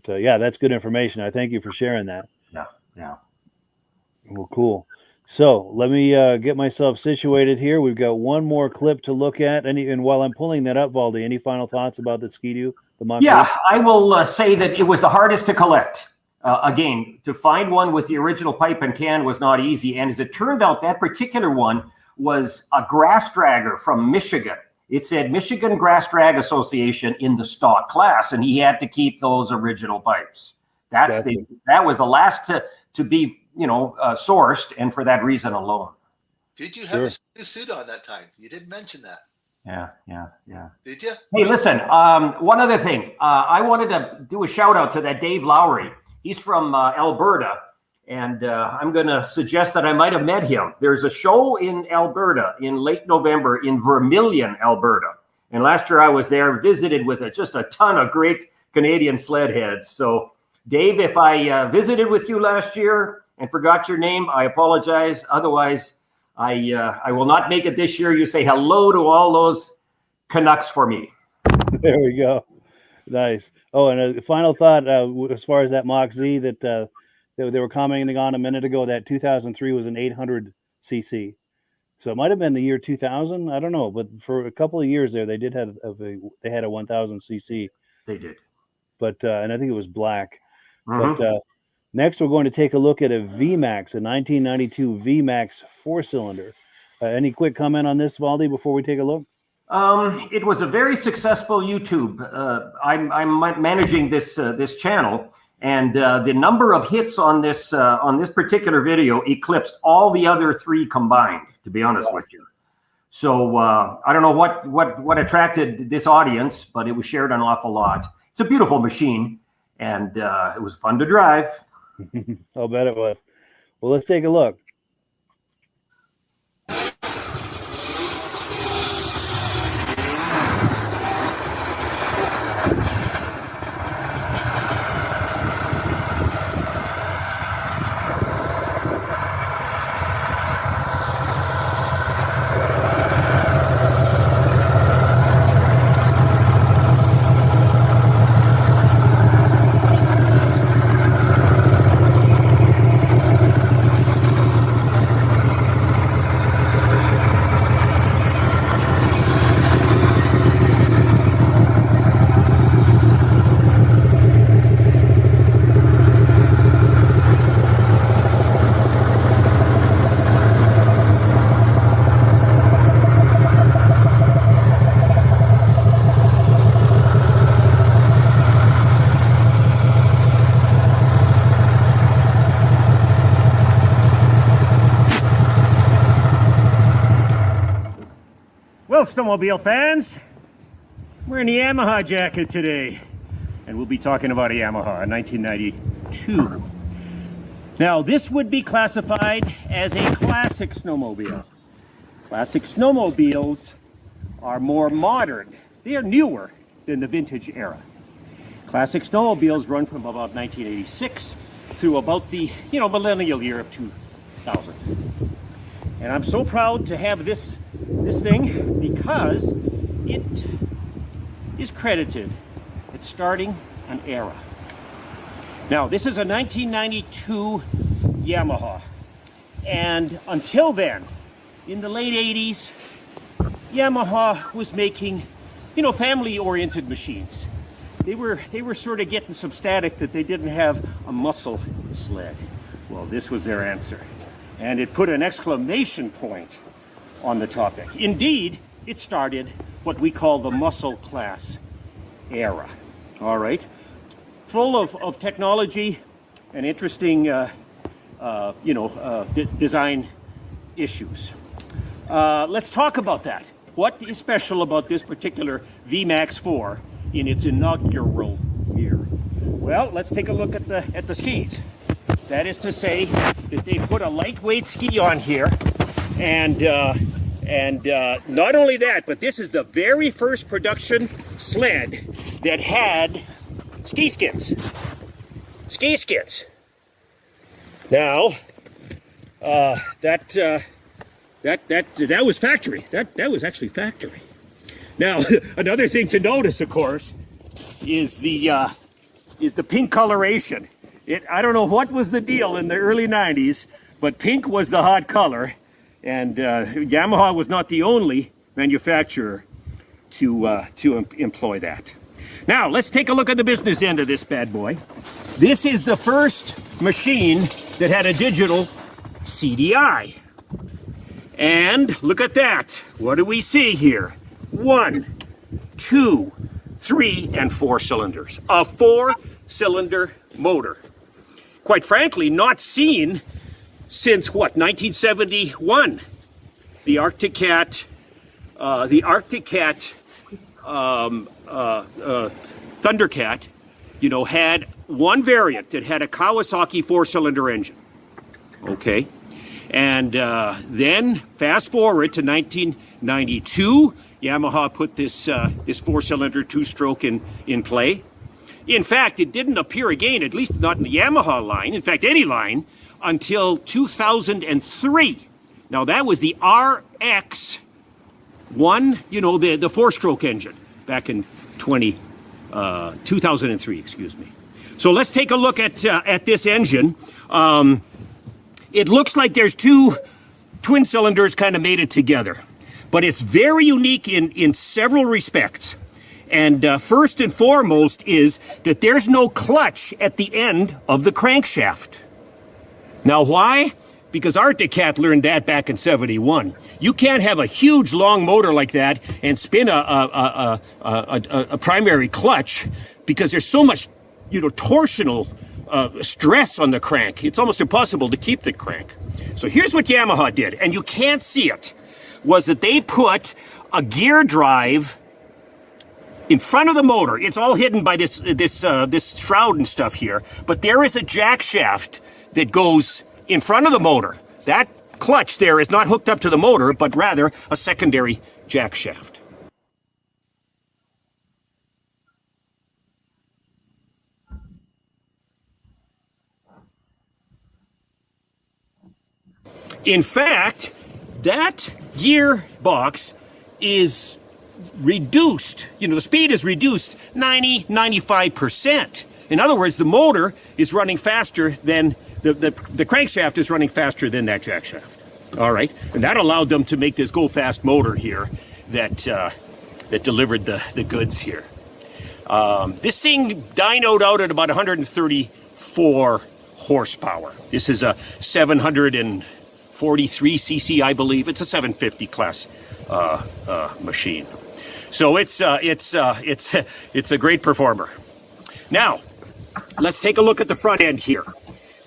yeah, that's good information. I thank you for sharing that. Yeah. Well, cool. So let me get myself situated here. We've got one more clip to look at. And while I'm pulling that up, Valdi, any final thoughts about the Ski-Doo, the Mach? Yeah, I will say that it was the hardest to collect. Again, to find one with the original pipe and can was not easy. And as it turned out, that particular one was a grass dragger from Michigan. It said Michigan Grass Drag Association in the stock class, and he had to keep those original pipes. That was the last to be sourced, and for that reason alone. Did you have a suit on that time? You didn't mention that. Yeah. Did you? Hey, listen, one other thing. I wanted to do a shout out to that Dave Lowry. He's from Alberta, and I'm going to suggest that I might have met him. There's a show in Alberta in late November in Vermilion, Alberta. And last year I was there, visited with just a ton of great Canadian sled heads. So, Dave, if I visited with you last year and forgot your name, I apologize. Otherwise, I will not make it this year. You say hello to all those Canucks for me. There we go. Nice. Oh, and a final thought as far as that Mach Z that they were commenting on a minute ago, that 2003 was an 800 cc. So it might have been the year 2000. I don't know, but for a couple of years there, they did have they had a 1000 cc. They did. But and I think it was black. Mm-hmm. But next, we're going to take a look at a VMAX, a 1992 VMAX 4-cylinder. Any quick comment on this, Valdi, before we take a look? It was a very successful YouTube. I'm managing this channel, and the number of hits on this particular video eclipsed all the other three combined. To be honest with you, so I don't know what attracted this audience, but it was shared an awful lot. It's a beautiful machine, and it was fun to drive. I'll bet it was. Well, let's take a look. Well, snowmobile fans, we're in the Yamaha jacket today, and we'll be talking about a Yamaha, a 1992. Now, this would be classified as a classic snowmobile. Classic snowmobiles are more modern. They are newer than the vintage era. Classic snowmobiles run from about 1986 through about the millennial year of 2000. And I'm so proud to have this thing because it is credited at starting an era. Now, this is a 1992 Yamaha, and until then, in the late 80s, Yamaha was making, family-oriented machines. They were sort of getting some static that they didn't have a muscle sled. Well, this was their answer, and it put an exclamation point on the topic. Indeed, it started what we call the muscle class era. All right, full of technology and interesting, design issues. Let's talk about that. What is special about this particular VMAX 4 in its inaugural year? Well, let's take a look at the skis. That is to say that they put a lightweight ski on here, and not only that, but this is the very first production sled that had ski skins. Ski skins. Now, that was factory. That was actually factory. Now, another thing to notice, of course, is the pink coloration. I don't know what was the deal in the early 90s, but pink was the hot color, and Yamaha was not the only manufacturer to employ that. Now, let's take a look at the business end of this bad boy. This is the first machine that had a digital CDI. And look at that. What do we see here? 1, 2, 3, and 4 cylinders. A 4-cylinder motor. Quite frankly, not seen since what, 1971. The ThunderCat ThunderCat, you know, had one variant that had a Kawasaki 4-cylinder engine. Okay, and then fast forward to 1992, Yamaha put this 4-cylinder 2-stroke in play. In fact, it didn't appear again, at least not in the Yamaha line, in fact any line, until 2003. Now that was the RX-1, you know, the 4-stroke engine back in 2003, excuse me. So let's take a look at this engine. It looks like there's two twin cylinders kind of mated together, but it's very unique in several respects. And first and foremost is that there's no clutch at the end of the crankshaft. Now why? Because ThunderCat learned that back in '71. You can't have a huge long motor like that and spin a primary clutch because there's so much, you know, torsional stress on the crank. It's almost impossible to keep the crank. So here's what Yamaha did, and you can't see it, was that they put a gear drive in front of the motor. It's all hidden by this shroud and stuff here, but there is a jack shaft that goes in front of the motor. That clutch there is not hooked up to the motor, but rather a secondary jack shaft. In fact, that gearbox is reduced, you know, the speed is reduced 95%. In other words, the motor is running faster than the crankshaft is running faster than that jack shaft. All right, and that allowed them to make this go-fast motor here that delivered the goods here. This thing dynoed out at about 134 horsepower. This is a 743 cc, I believe. It's a 750 class machine. So it's a great performer. Now, let's take a look at the front end here.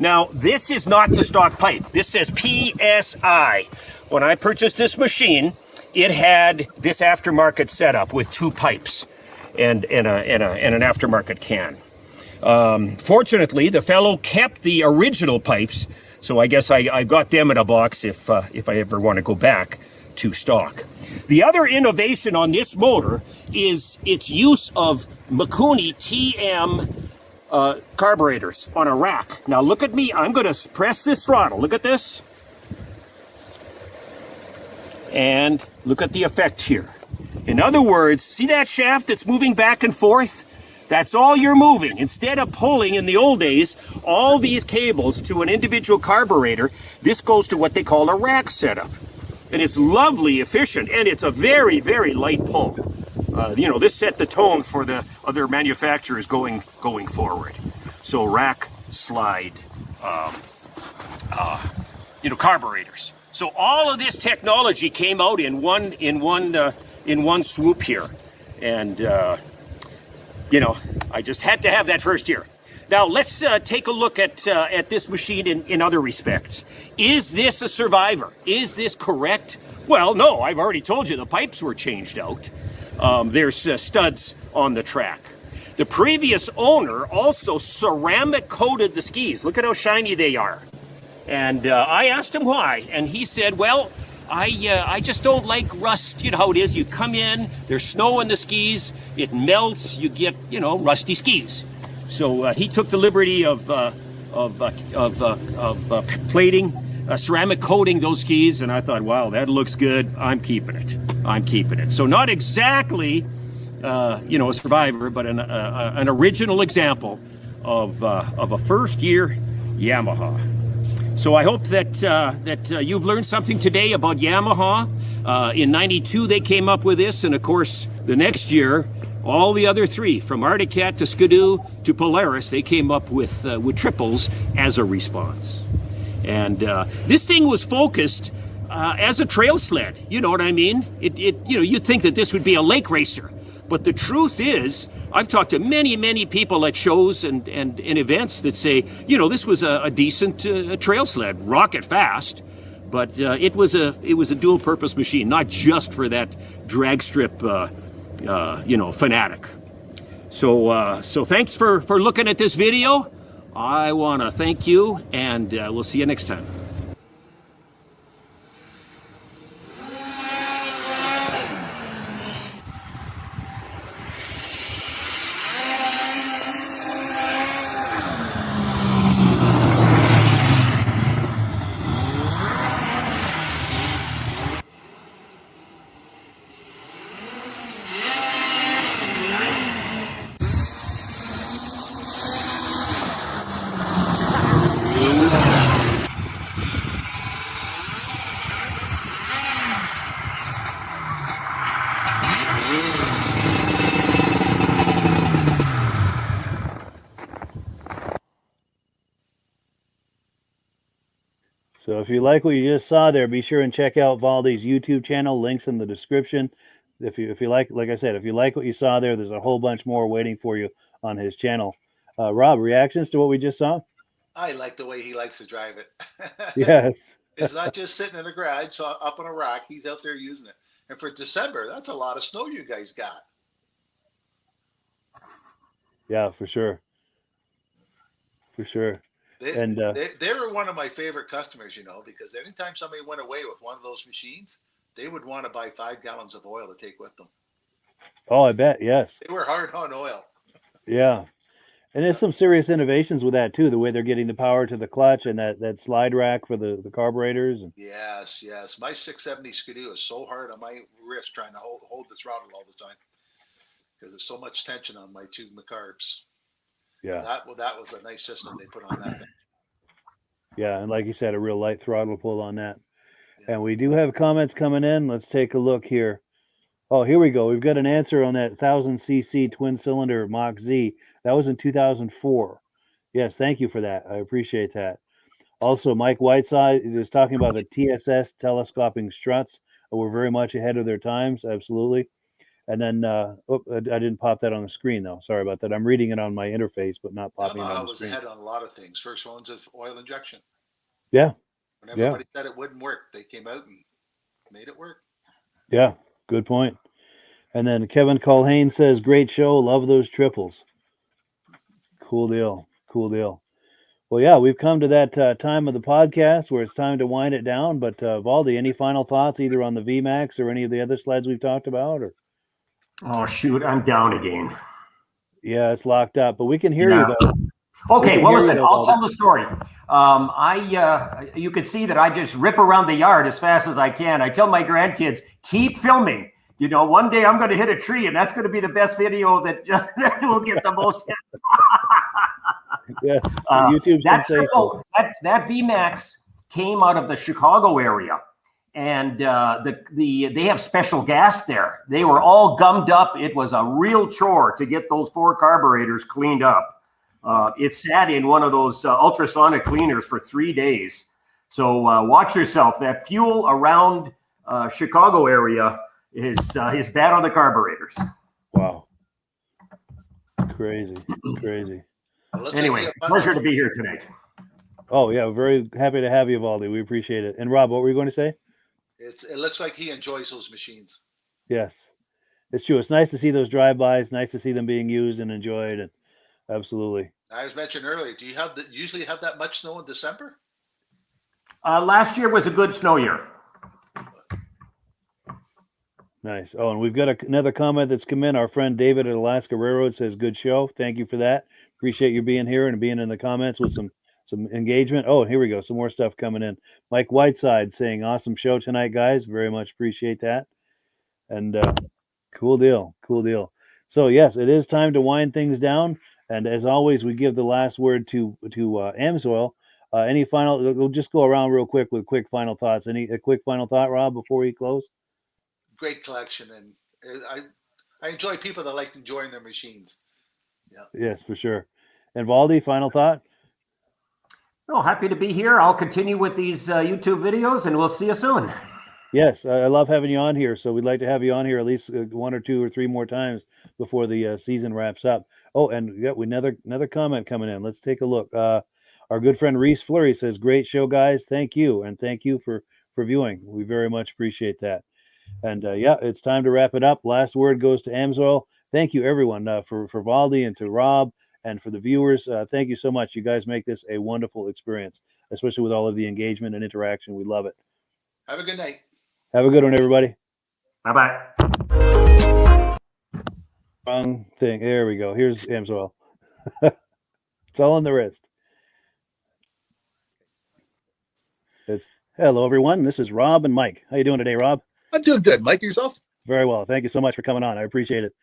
Now, this is not the stock pipe. This says PSI. When I purchased this machine, it had this aftermarket setup with 2 pipes and an aftermarket can. Fortunately, the fellow kept the original pipes, so I guess I got them in a box if I ever want to go back to stock. The other innovation on this motor is its use of Mikuni TM carburetors on a rack. Now look at me, I'm going to press this throttle. Look at this. And look at the effect here. In other words, see that shaft that's moving back and forth? That's all you're moving. Instead of pulling in the old days all these cables to an individual carburetor, this goes to what they call a rack setup. And it's lovely, efficient, and it's a very, very light pull. You know, this set the tone for the other manufacturers going forward. So rack, slide, you know, carburetors. So all of this technology came out in one swoop here, and you know, I just had to have that first year. Now let's take a look at this machine in other respects. Is this a survivor? Is this correct? Well, no. I've already told you the pipes were changed out. There's studs on the track. The previous owner also ceramic coated the skis. Look at how shiny they are. And I asked him why, and he said, well, I just don't like rust. You know how it is. You come in, there's snow on the skis, it melts, you get, you know, rusty skis. So he took the liberty of plating, ceramic coating those skis, and I thought, wow, that looks good. I'm keeping it. I'm keeping it. So not exactly, you know, a survivor, but an original example of a first-year Yamaha. So I hope that you've learned something today about Yamaha. In '92 they came up with this, and of course the next year all the other three, from ThunderCat to Skidoo to Polaris, they came up with triples as a response. And this thing was focused as a trail sled. You know what I mean? You'd think that this would be a lake racer, but the truth is, I've talked to many people at shows and events that say, this was a decent trail sled, rocket fast, but it was a dual purpose machine, not just for that drag strip, fanatic. So thanks for looking at this video. I want to thank you, and we'll see you next time. So if you like what you just saw there, be sure and check out Valdi's YouTube channel. Links in the description. If you like I said, if you like what you saw there, there's a whole bunch more waiting for you on his channel. Rob, reactions to what we just saw? I like the way he likes to drive it. Yes. It's not just sitting in a garage, so up on a rack. He's out there using it. And for December, that's a lot of snow you guys got. Yeah, for sure. For sure. They were one of my favorite customers, because anytime somebody went away with one of those machines, they would want to buy 5 gallons of oil to take with them. Oh, I bet. Yes. They were hard on oil. Yeah. And there's some serious innovations with that too. The way they're getting the power to the clutch and that slide rack for the carburetors. Yes. My 670 Skidoo is so hard on my wrist trying to hold the throttle all the time because there's so much tension on my 2 McCarbs. Yeah. That was a nice system they put on that thing. Yeah, and like you said, a real light throttle pull on that. Yeah. And we do have comments coming in. Let's take a look here. Oh, here we go. We've got an answer on that 1000cc twin cylinder Mach Z. That was in 2004. Yes, thank you for that. I appreciate that. Also, Mike Whiteside is talking about the TSS telescoping struts. We're very much ahead of their times. Absolutely. And then, I didn't pop that on the screen, though. Sorry about that. I'm reading it on my interface, but not popping it on the screen. Yamaha was ahead on a lot of things. First ones of oil injection. Yeah. When everybody said it wouldn't work, they came out and made it work. Yeah, good point. And then Kevin Colhane says, great show. Love those triples. Cool deal. Well, yeah, we've come to that time of the podcast where it's time to wind it down. But Valdi, any final thoughts either on the VMAX or any of the other sleds we've talked about? Or oh, shoot, I'm down again. Yeah, it's locked up, but we can hear you, though. Okay, well, listen, I'll tell the story. You can see that I just rip around the yard as fast as I can. I tell my grandkids, keep filming. One day I'm going to hit a tree, and that's going to be the best video that will get the most hits. Yes, YouTube sensation. That VMAX came out of the Chicago area, and they have special gas there. They were all gummed up. It was a real chore to get those 4 carburetors cleaned up. It sat in one of those ultrasonic cleaners for 3 days. So watch yourself. That fuel around Chicago area is bad on the carburetors. Wow. Crazy. Well, anyway, pleasure to be here tonight. Oh, yeah, very happy to have you, Valdi. We appreciate it. And Rob, what were you going to say? It looks like he enjoys those machines. Yes, it's true. It's nice to see those drive-bys. Nice to see them being used and enjoyed. And absolutely. I was mentioned earlier. Do you usually have that much snow in December? Last year was a good snow year. Nice. Oh, and we've got another comment that's come in. Our friend David at Alaska Railroad says, good show. Thank you for that. Appreciate you being here and being in the comments with some engagement. Oh, here we go. Some more stuff coming in. Mike Whiteside saying, awesome show tonight, guys. Very much appreciate that. And cool deal. So, yes, it is time to wind things down. And as always, we give the last word to AMSOIL. Any final? We'll just go around real quick with quick final thoughts. A quick final thought, Rob, before we close? Great collection, and I enjoy people that like enjoying their machines. Yeah. Yes, for sure. And Valdi, final thought? Oh, happy to be here. I'll continue with these YouTube videos, and we'll see you soon. Yes, I love having you on here. So we'd like to have you on here at least 1 or 2 or 3 more times before the season wraps up. Oh, and yeah, another comment coming in. Let's take a look. Our good friend Reese Fleury says, "Great show, guys. Thank you, and thank you for viewing. We very much appreciate that." And yeah, it's time to wrap it up. Last word goes to Amsoil. Thank you, everyone, for Valdi and to Rob and for the viewers. Thank you so much. You guys make this a wonderful experience, especially with all of the engagement and interaction. We love it. Have a good night. Have a good one, everybody. Bye-bye. Wrong thing. There we go. Here's Amsoil. It's all on the wrist. Hello, everyone. This is Rob and Mike. How you doing today, Rob? I'm doing good. Mike, yourself? Very well. Thank you so much for coming on. I appreciate it.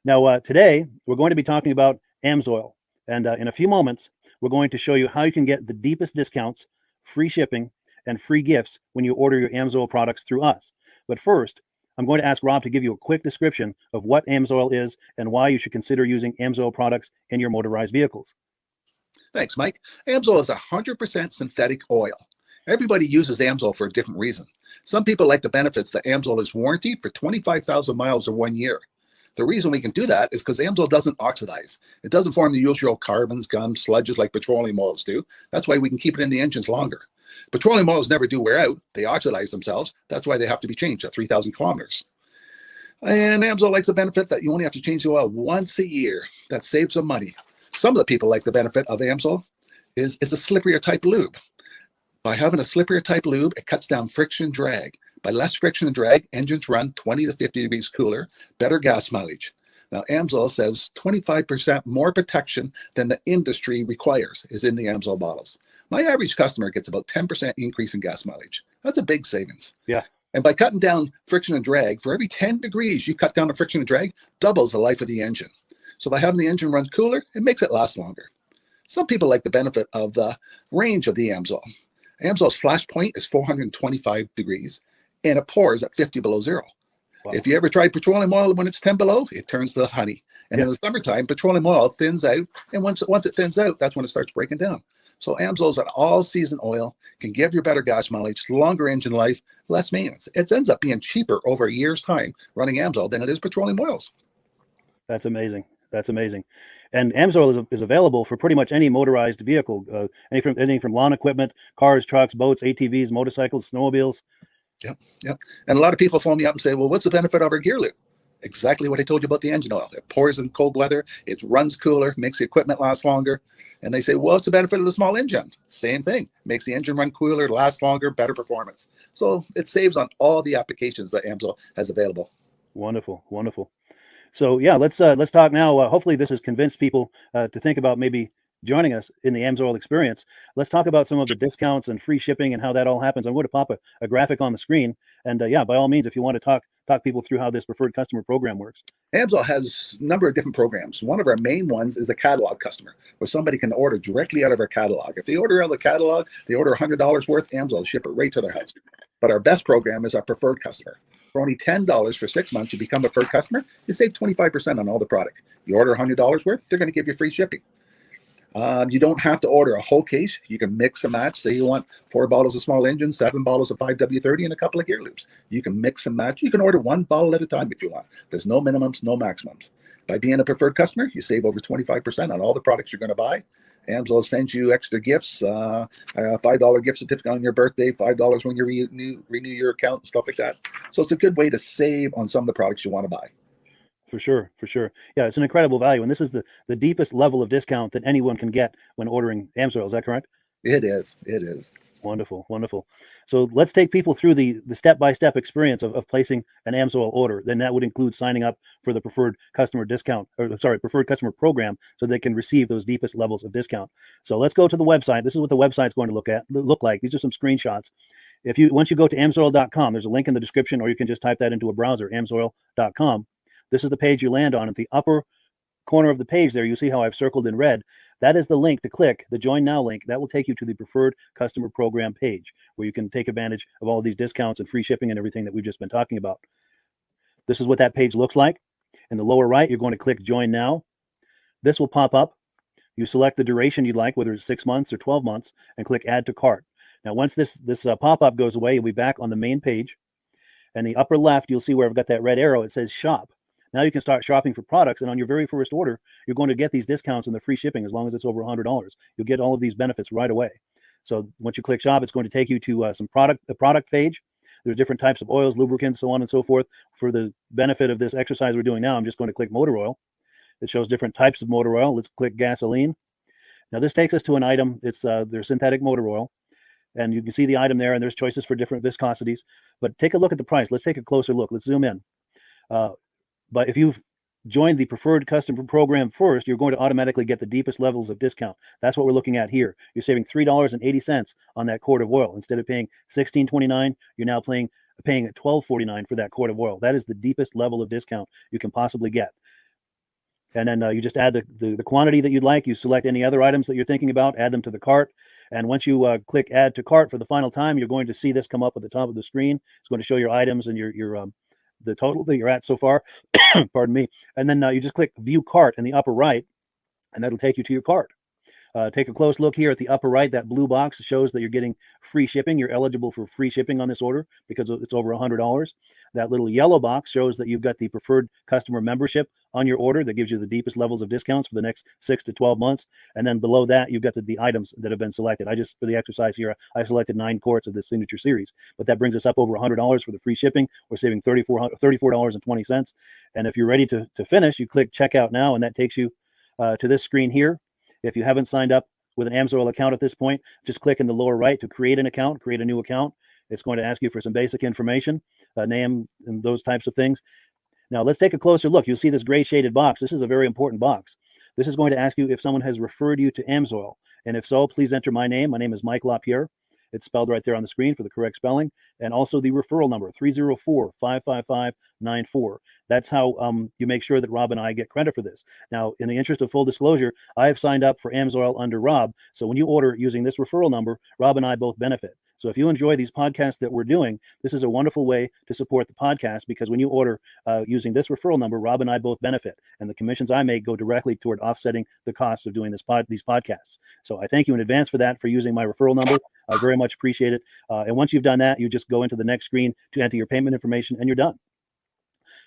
Now, today, we're going to be talking about Amsoil. And in a few moments, we're going to show you how you can get the deepest discounts, free shipping, and free gifts when you order your Amsoil products through us. But first, I'm going to ask Rob to give you a quick description of what Amsoil is and why you should consider using Amsoil products in your motorized vehicles. Thanks, Mike. Amsoil is 100% synthetic oil. Everybody uses Amsoil for a different reason. Some people like the benefits that Amsoil is warranted for 25,000 miles or 1 year. The reason we can do that is because Amsoil doesn't oxidize. It doesn't form the usual carbons, gums, sludges like petroleum oils do. That's why we can keep it in the engines longer. Petroleum oils never do wear out. They oxidize themselves. That's why they have to be changed at 3,000 kilometers. And Amsoil likes the benefit that you only have to change the oil once a year. That saves some money. Some of the people like the benefit of Amsoil is it's a slipperier type lube. By having a slipperier type lube, it cuts down friction drag. By less friction and drag, engines run 20 to 50 degrees cooler, better gas mileage. Now, Amsoil says 25% more protection than the industry requires is in the Amsoil bottles. My average customer gets about 10% increase in gas mileage. That's a big savings. Yeah. And by cutting down friction and drag, for every 10 degrees you cut down the friction and drag, doubles the life of the engine. So by having the engine run cooler, it makes it last longer. Some people like the benefit of the range of the Amsoil. Amsoil's flash point is 425 degrees, and it pours at 50 below zero. Wow. If you ever tried petroleum oil when it's 10 below, it turns to honey. And in the summertime, petroleum oil thins out, and once it thins out, that's when it starts breaking down. So Amsoil's an all-season oil, can give you better gas mileage, longer engine life, less maintenance. It ends up being cheaper over a year's time running Amsoil than it is petroleum oils. That's amazing. That's amazing. And Amsoil is available for pretty much any motorized vehicle, anything from lawn equipment, cars, trucks, boats, ATVs, motorcycles, snowmobiles. Yep. And a lot of people phone me up and say, well, what's the benefit of our gear lube? Exactly what I told you about the engine oil. It pours in cold weather, it runs cooler, makes the equipment last longer. And they say, well, what's the benefit of the small engine? Same thing. Makes the engine run cooler, last longer, better performance. So it saves on all the applications that Amsoil has available. Wonderful, wonderful. So yeah, let's talk now. Hopefully this has convinced people to think about maybe joining us in the Amsoil experience. Let's talk about some of the discounts and free shipping and how that all happens. I'm going to pop a graphic on the screen. And yeah, by all means, if you want to talk people through how this preferred customer program works. Amsoil has a number of different programs. One of our main ones is a catalog customer, where somebody can order directly out of our catalog. If they order out of the catalog, they order $100 worth, Amsoil will ship it right to their house. But our best program is our preferred customer. For only $10 for 6 months, you become a preferred customer, you save 25% on all the product. You order $100 worth, they're going to give you free shipping. You don't have to order a whole case. You can mix and match. Say you want 4 bottles of small engine, 7 bottles of 5W30, and a couple of gear loops. You can mix and match. You can order 1 bottle at a time if you want. There's no minimums, no maximums. By being a preferred customer, you save over 25% on all the products you're going to buy. Amsoil sends you extra gifts, a $5 gift certificate on your birthday, $5 when you renew your account, and stuff like that. So it's a good way to save on some of the products you want to buy. For sure. Yeah, it's an incredible value. And this is the deepest level of discount that anyone can get when ordering Amsoil. Is that correct? It is. Wonderful. So let's take people through the step-by-step experience of placing an Amsoil order. Then that would include signing up for the preferred customer preferred customer program, so they can receive those deepest levels of discount. So let's go to the website. This is what the website's going to look like. These are some screenshots. Once you go to amsoil.com, there's a link in the description, or you can just type that into a browser, amsoil.com. This is the page you land on. At the upper corner of the page there, you see how I've circled in red. That is the link to click, the Join Now link. That will take you to the preferred customer program page where you can take advantage of all of these discounts and free shipping and everything that we've just been talking about. This is what that page looks like. In the lower right, you're going to click Join Now. This will pop up. You select the duration you'd like, whether it's 6 months or 12 months, and click Add to Cart. Now, once this pop-up goes away, you'll be back on the main page. And the upper left, you'll see where I've got that red arrow. It says Shop. Now you can start shopping for products, and on your very first order, you're going to get these discounts and the free shipping as long as it's over $100. You'll get all of these benefits right away. So once you click Shop, it's going to take you to the product page. There's different types of oils, lubricants, so on and so forth. For the benefit of this exercise we're doing now, I'm just going to click motor oil. It shows different types of motor oil. Let's click gasoline. Now this takes us to an item. It's their synthetic motor oil. And you can see the item there, and there's choices for different viscosities. But take a look at the price. Let's take a closer look. Let's zoom in. But if you've joined the preferred customer program first, you're going to automatically get the deepest levels of discount. That's what we're looking at here. You're saving $3.80 on that quart of oil. Instead of paying $16.29, you're now paying $12.49 for that quart of oil. That is the deepest level of discount you can possibly get. And then you just add the quantity that you'd like. You select any other items that you're thinking about, add them to the cart. And once you click Add to Cart for the final time, you're going to see this come up at the top of the screen. It's going to show your items and your the total that you're at so far. Pardon me. And then you just click View Cart in the upper right, and that'll take you to your cart. Take a close look here at the upper right. That blue box shows that you're getting free shipping. You're eligible for free shipping on this order because it's over $100. That little yellow box shows that you've got the preferred customer membership on your order that gives you the deepest levels of discounts for the next 6 to 12 months. And then below that, you've got the items that have been selected. For the exercise here, I selected 9 quarts of the signature series, but that brings us up over $100 for the free shipping. We're saving $34.20. And if you're ready to finish, you click Checkout Now, and that takes you to this screen here. If you haven't signed up with an AMSOIL account at this point, just click in the lower right to create an account, create a new account. It's going to ask you for some basic information, name and those types of things. Now let's take a closer look. You'll see this gray shaded box. This is a very important box. This is going to ask you if someone has referred you to AMSOIL. And if so, please enter my name. My name is Mike LaPierre. It's spelled right there on the screen for the correct spelling. And also the referral number, 304-555-94. That's how you make sure that Rob and I get credit for this. Now, in the interest of full disclosure, I have signed up for AMSOIL under Rob. So when you order using this referral number, Rob and I both benefit. So if you enjoy these podcasts that we're doing, this is a wonderful way to support the podcast, because when you order using this referral number, Rob and I both benefit. And the commissions I make go directly toward offsetting the cost of doing these podcasts. So I thank you in advance for that, for using my referral number. I very much appreciate it. And once you've done that, you just go into the next screen to enter your payment information, and you're done.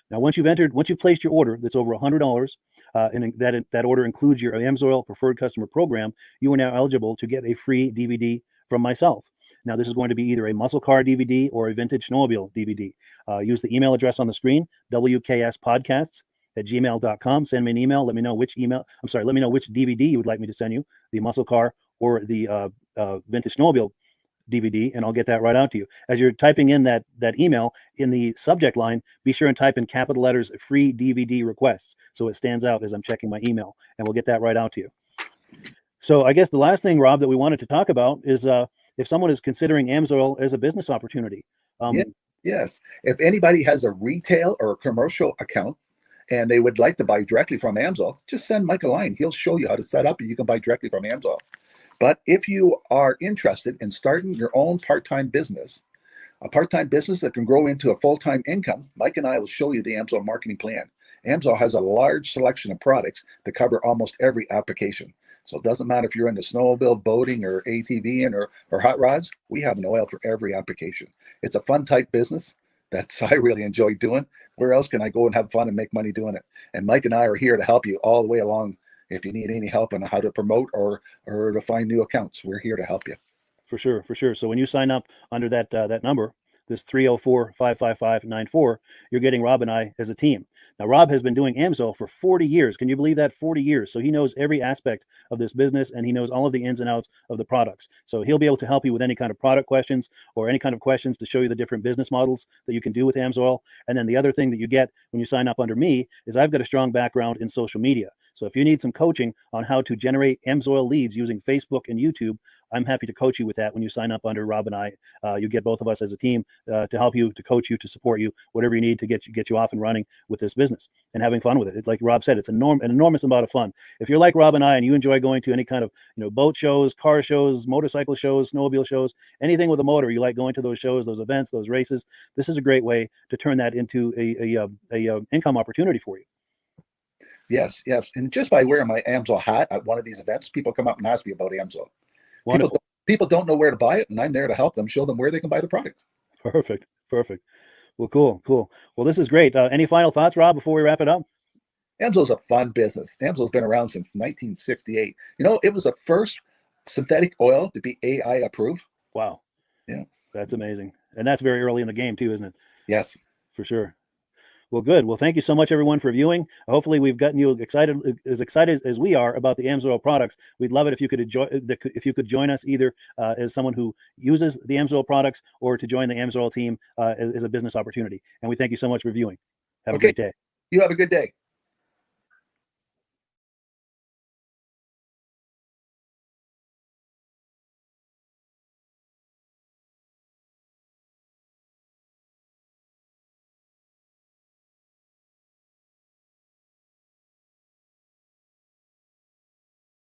Now, once you've placed your order that's over $100, and that order includes your AMSOIL preferred customer program, you are now eligible to get a free DVD from myself. Now, this is going to be either a muscle car DVD or a vintage snowmobile DVD. Use the email address on the screen, wkspodcasts@gmail.com. Send me an email. Let me know which DVD you would like me to send you, the muscle car or the vintage snowmobile DVD, and I'll get that right out to you. As you're typing in that email, in the subject line, be sure and type in capital letters, free DVD requests, so it stands out as I'm checking my email, and we'll get that right out to you. So I guess the last thing, Rob, that we wanted to talk about is if someone is considering AMSOIL as a business opportunity. Yes. If anybody has a retail or a commercial account and they would like to buy directly from AMSOIL, just send Mike a line. He'll show you how to set up, and you can buy directly from AMSOIL. But if you are interested in starting your own part-time business, a part-time business that can grow into a full-time income, Mike and I will show you the AMSOIL marketing plan. AMSOIL has a large selection of products that cover almost every application. So it doesn't matter if you're into snowmobile, boating, or ATVing, or hot rods. We have an oil for every application. It's a fun type business that's I really enjoy doing. Where else can I go and have fun and make money doing it? And Mike and I are here to help you all the way along. If you need any help on how to promote or to find new accounts, we're here to help you. For sure. So when you sign up under that number, this 304-555-94, you're getting Rob and I as a team. Now, Rob has been doing AMSOIL for 40 years. Can you believe that? 40 years. So he knows every aspect of this business, and he knows all of the ins and outs of the products. So he'll be able to help you with any kind of product questions or any kind of questions to show you the different business models that you can do with AMSOIL. And then the other thing that you get when you sign up under me is I've got a strong background in social media. So if you need some coaching on how to generate AMSOIL leads using Facebook and YouTube, I'm happy to coach you with that when you sign up under Rob and I. You get both of us as a team to help you, to coach you, to support you, whatever you need to get you off and running with this business and having fun with it. Like Rob said, it's an enormous amount of fun. If you're like Rob and I and you enjoy going to any kind of boat shows, car shows, motorcycle shows, snowmobile shows, anything with a motor, you like going to those shows, those events, those races, this is a great way to turn that into a income opportunity for you. Yes. And just by wearing my AMSOIL hat at one of these events, people come up and ask me about AMSOIL. People don't know where to buy it, and I'm there to help them, show them where they can buy the product. Perfect. Well, cool. Well, this is great. Any final thoughts, Rob, before we wrap it up? AMSOIL's a fun business. AMSOIL's been around since 1968. It was the first synthetic oil to be AI approved. Wow. Yeah. That's amazing. And that's very early in the game too, isn't it? Yes. For sure. Well, good. Well, thank you so much, everyone, for viewing. Hopefully, we've gotten you excited as we are about the AMSOIL products. We'd love it if you could join us either as someone who uses the AMSOIL products or to join the AMSOIL team as a business opportunity. And we thank you so much for viewing. Have a great day. You have a good day.